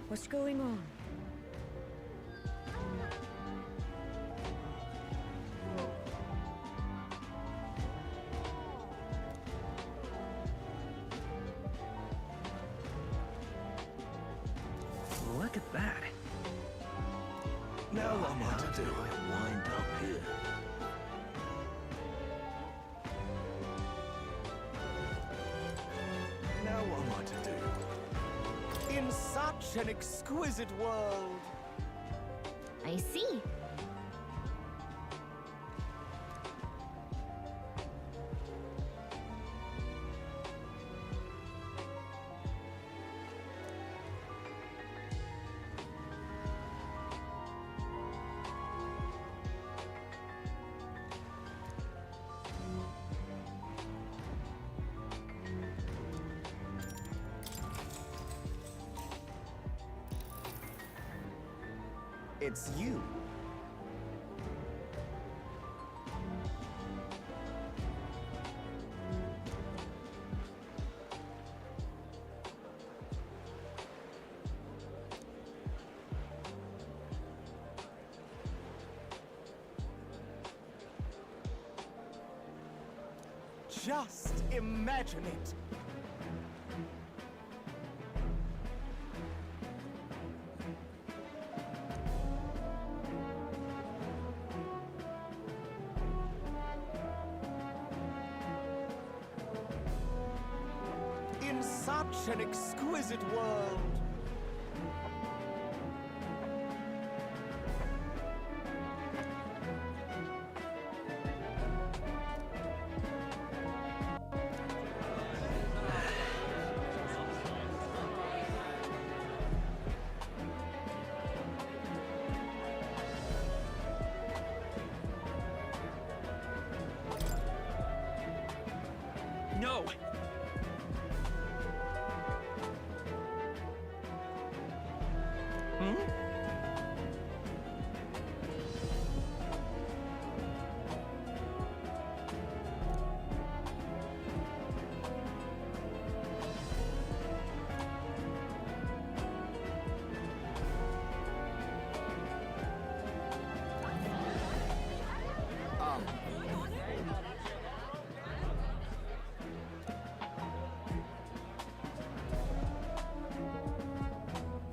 What's going on? Look at that. Now what am I to do? I wind up here. Now what am I to do? In such an exquisite world. I see. It's you. Just imagine it. In such an exquisite world. No!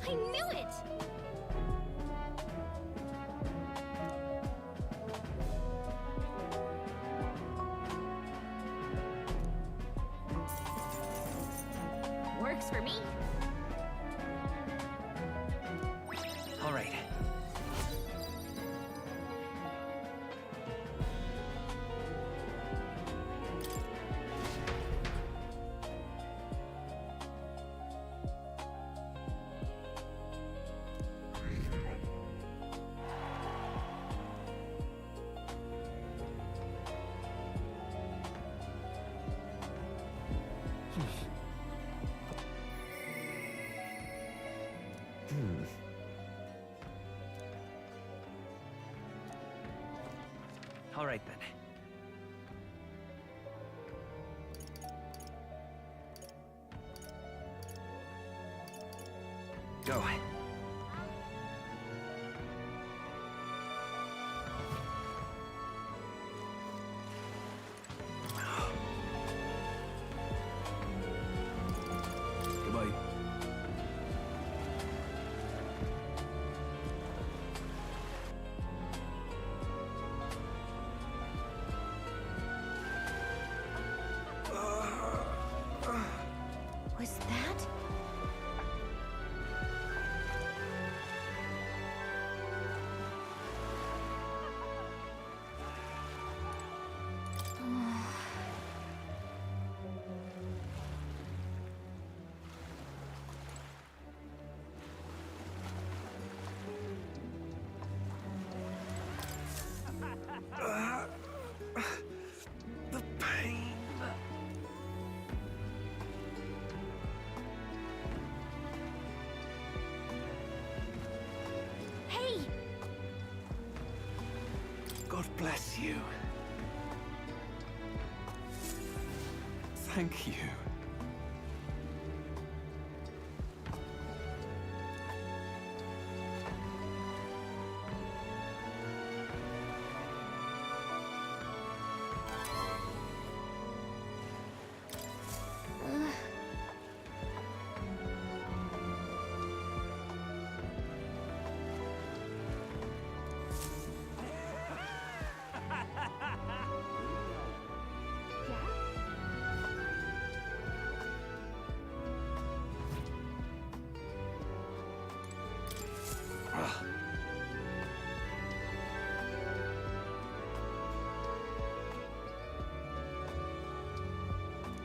I knew it! Works for me. All right. All right, then. Go. Goodbye. Was that? The pain. Hey! God bless you. Thank you.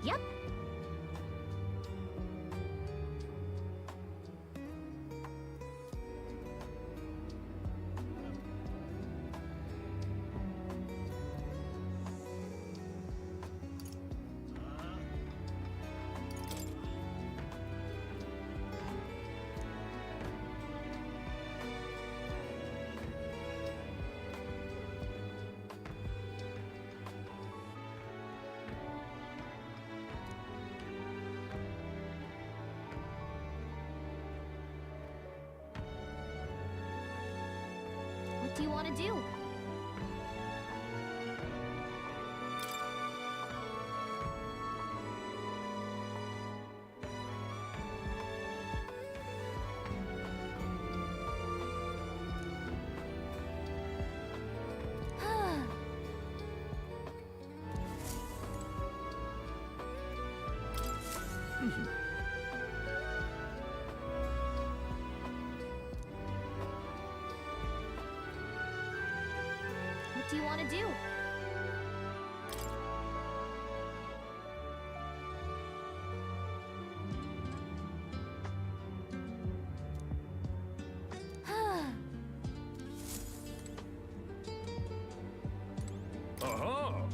Yep. What do you want to do? What do you want to do? Aha! Whoa.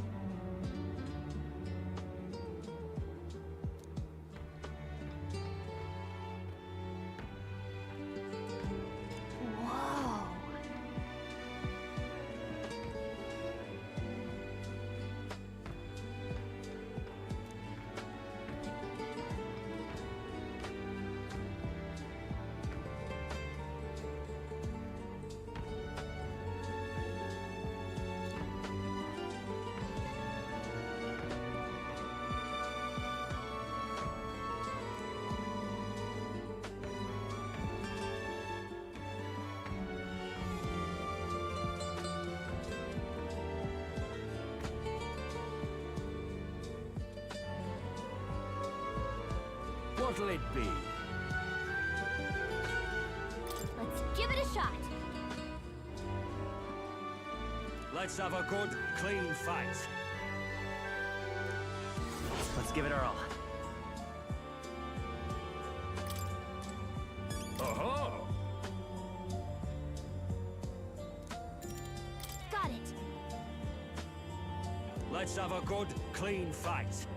What'll it be? Let's give it a shot. Let's have a good, clean fight. Let's give it our all. Oh-ho! Got it. Let's have a good, clean fight.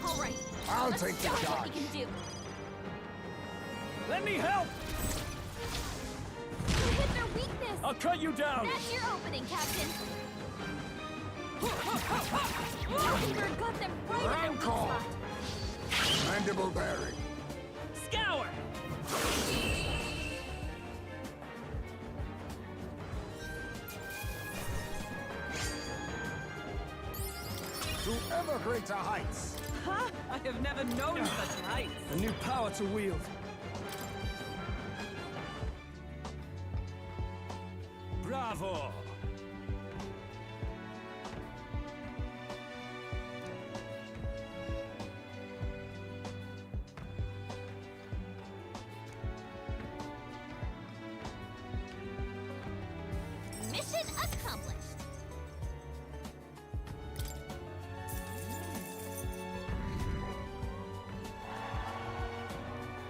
All right. I'll Let's take the show 'em what charge. we can do. Let me help! You hit their weakness. I'll cut you down! That's your opening, Captain. Mockingbird got them right at their weak spot. Mandible bearing. Scour! To ever greater heights. Ha! I have never known such heights. A new power to wield. Bravo! Mission accomplished.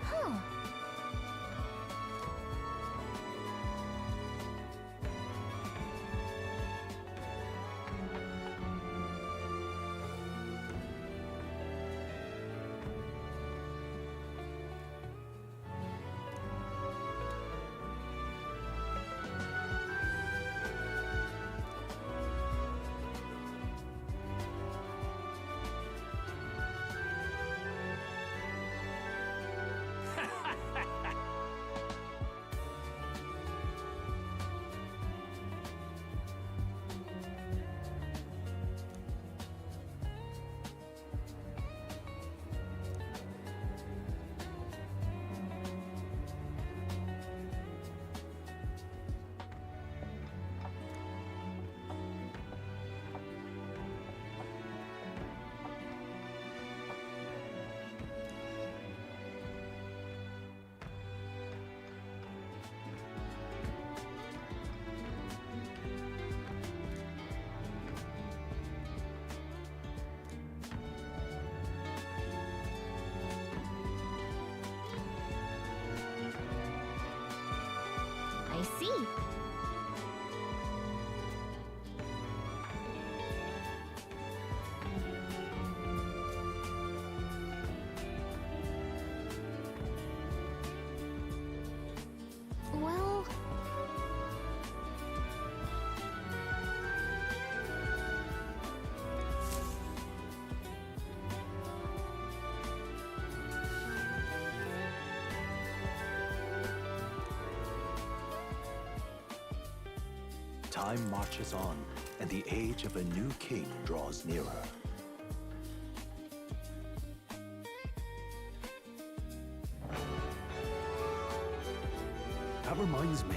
Huh. I see. Well... Time marches on, and the age of a new king draws nearer. That reminds me.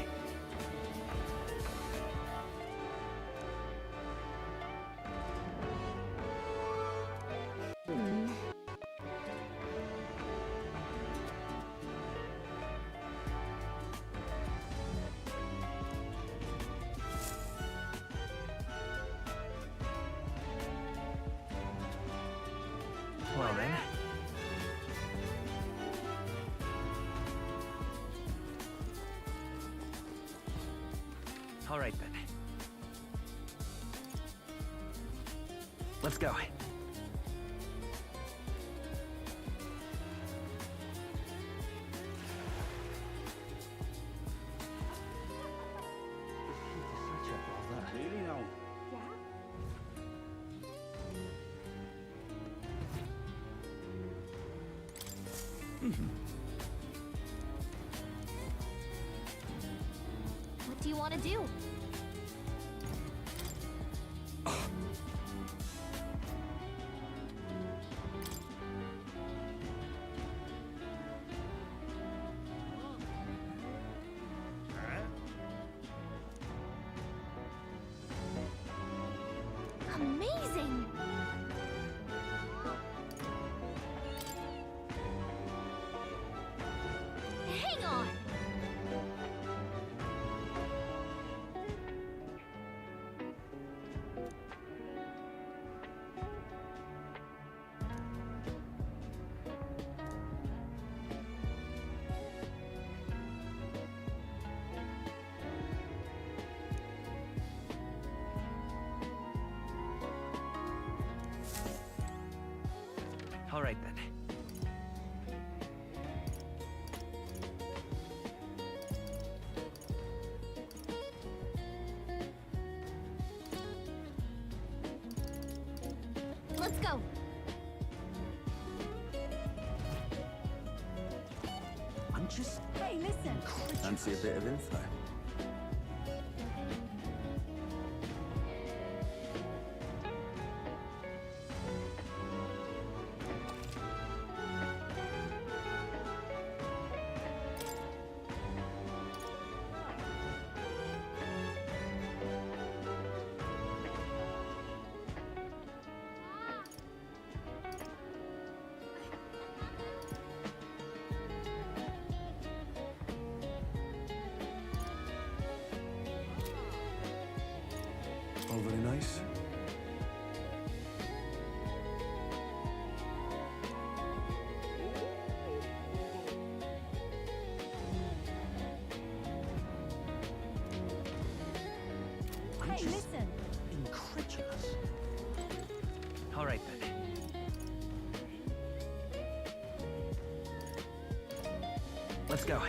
Well then. All right then. Let's go. Really now? do you want to do? Amazing! Hang on! All right, then. Let's go! I'm just... Hey, listen! Fancy a bit of info? All very nice. Hey, listen! Incredulous. All right, then. Let's go.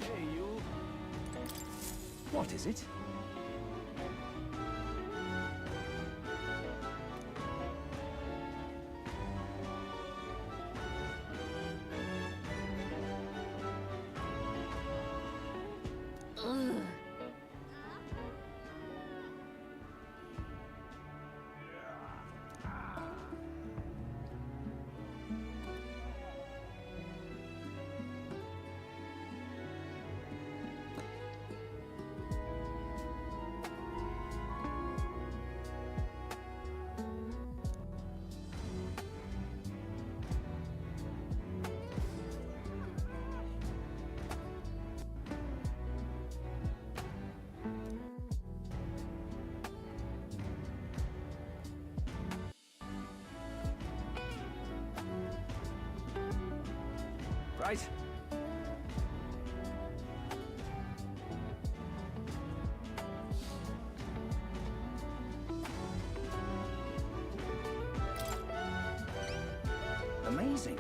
Hey, you. What is it? Ugh. Right. Amazing.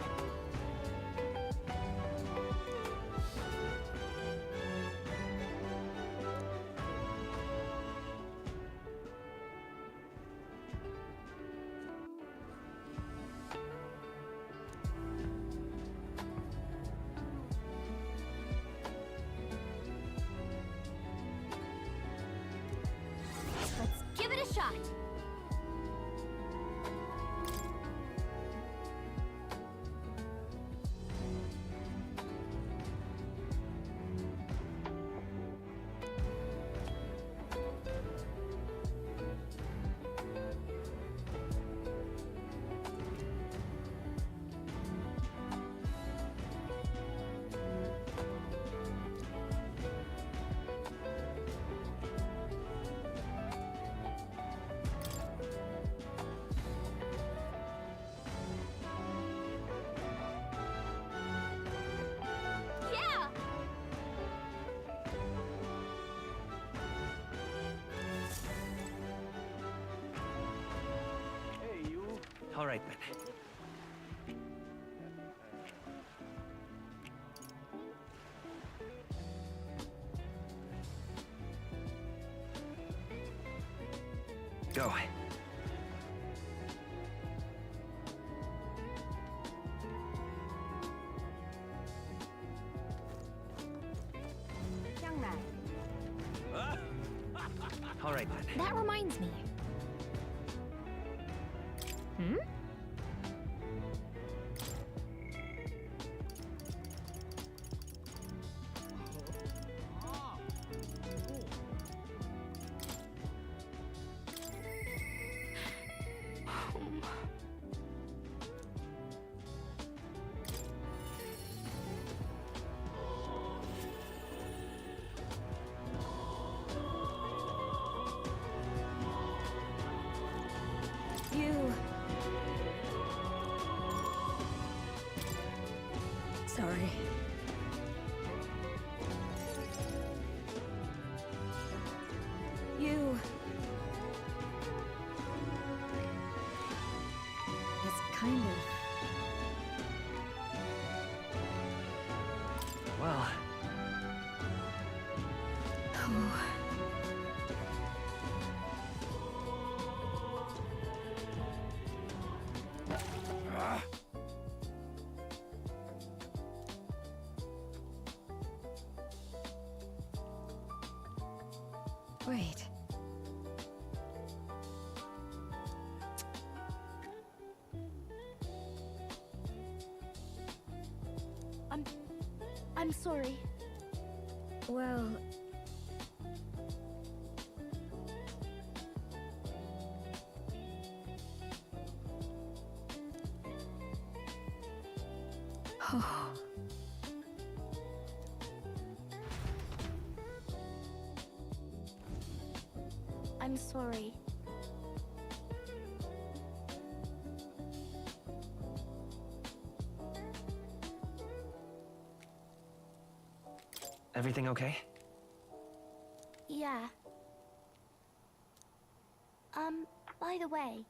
Let's give it a shot! Yeah! Hey, you. All right, then. Go. right then. That reminds me. Hmm? You. Sorry. You. It's kind of... Well, Oh. Wait. I'm sorry. Well... Oh. I'm sorry. everything okay? Yeah. By the way.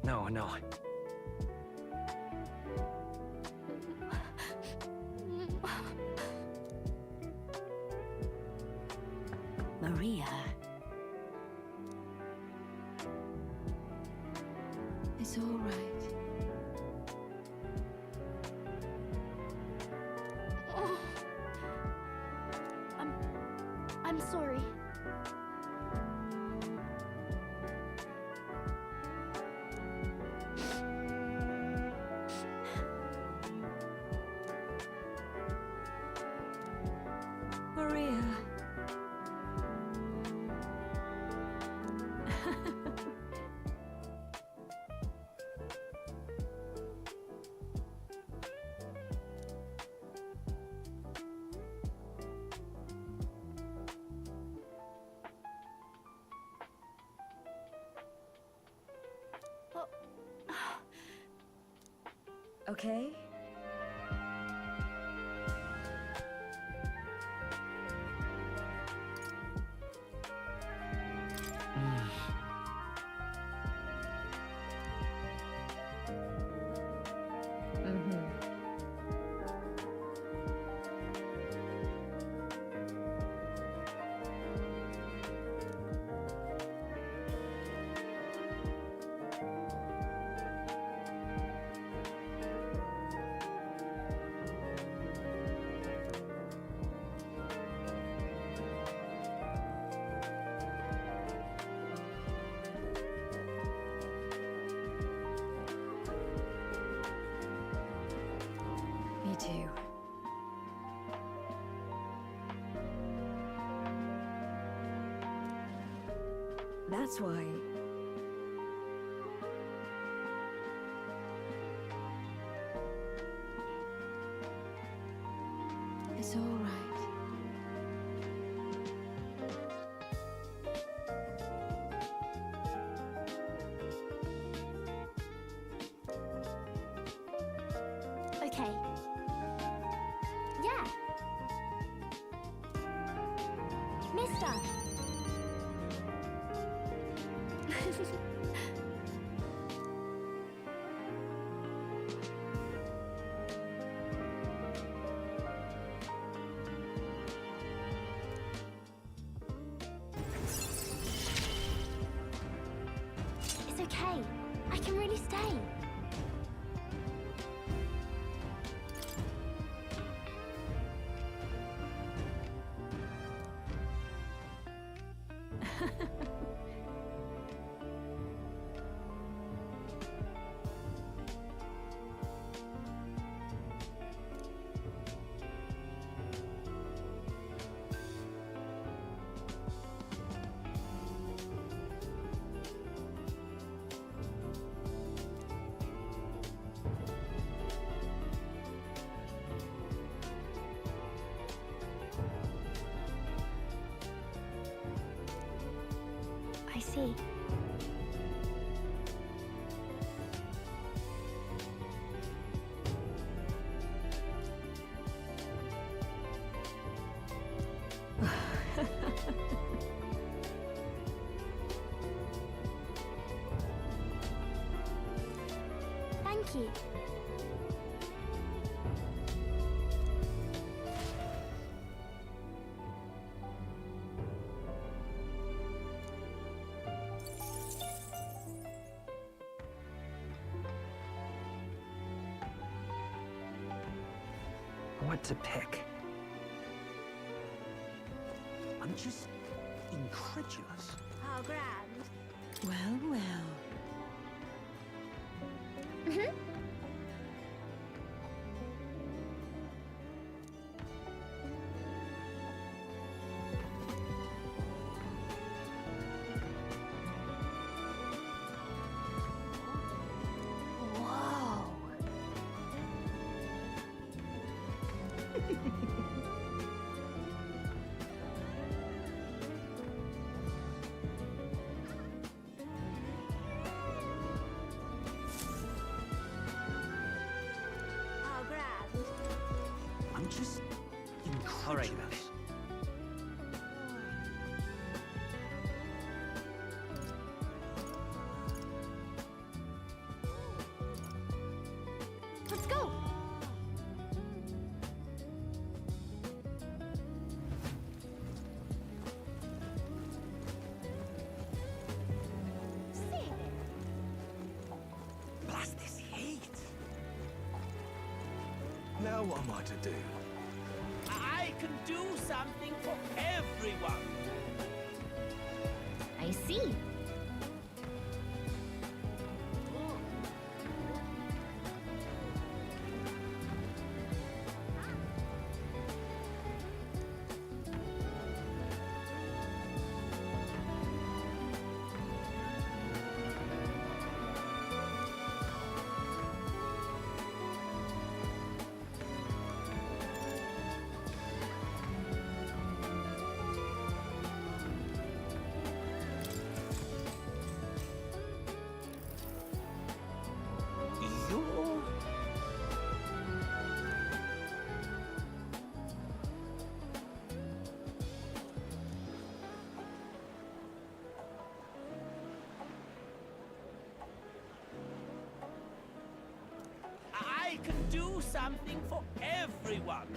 No, no. Maria. It's all right. Oh. I'm sorry. Maria. Okay? Me too. That's why. It's all right. Okay. Yeah. Mister. stay. I can really stay. I see. Thank you. What to pick? I'm just incredulous. How grand. Well, well. Whoa. How grand. I'm just All right, incredulous. Let's go. Blast this heat. Now what am I to do? I can do something for everyone. I see. I can do something for everyone.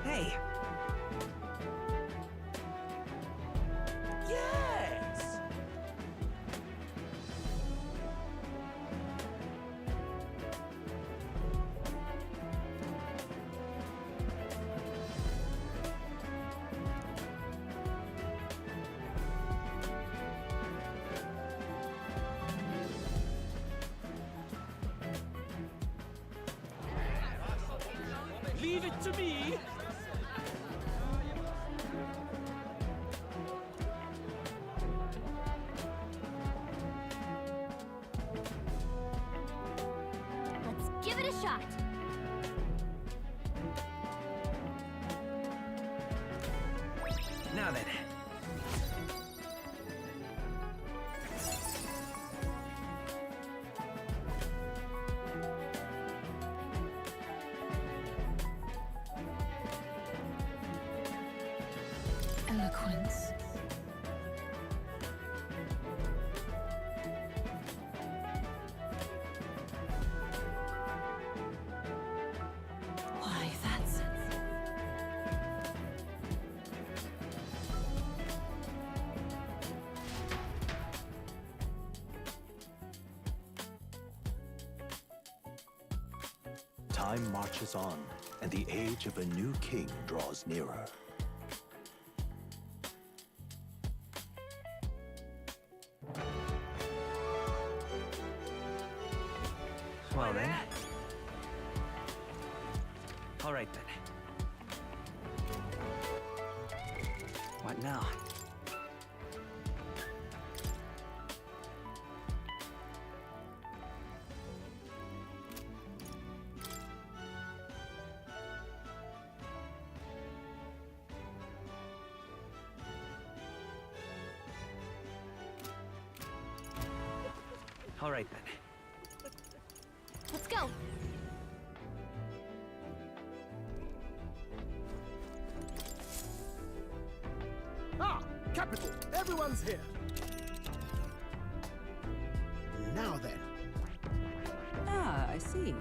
Hey, Yes! Leave it to me! chat. Now then. Eloquence. Why, that's... Time marches on, and the age of a new king draws nearer. Well then. All right then. What now? All right then. Let's go. Ah, capital. Everyone's here. Now then. Ah, I see.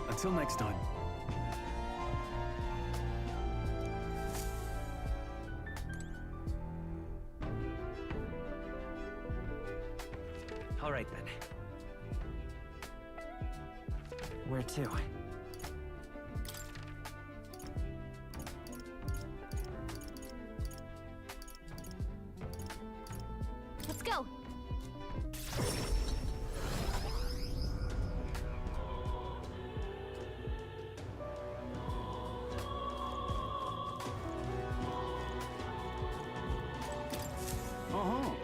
Until next time. All right then. Where to? Let's go. Oh.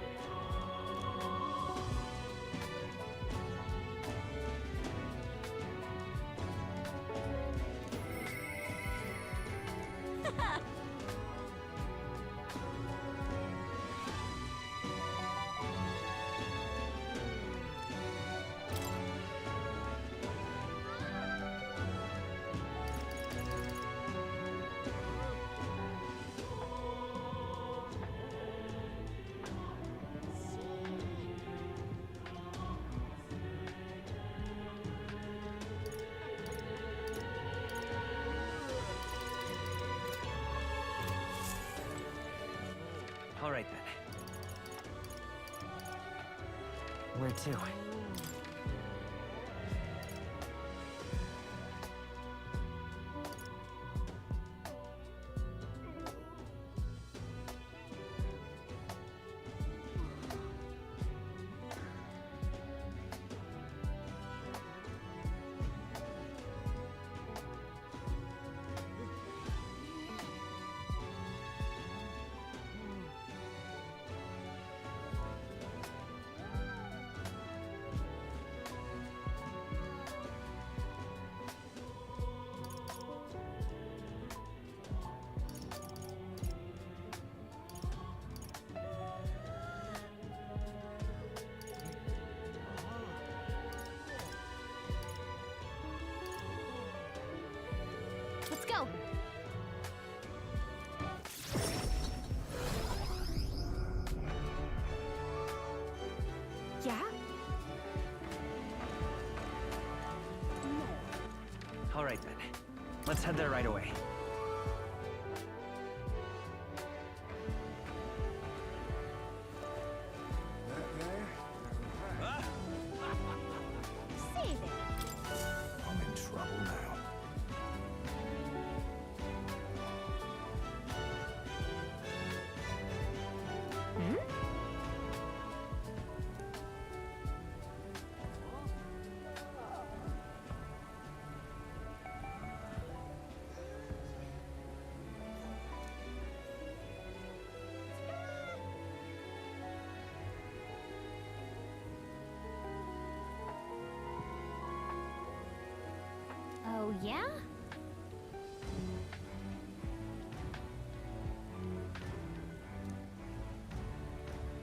All right then. Where to? Let's go. Yeah? All right then. Let's head there right away. Say there. yeah?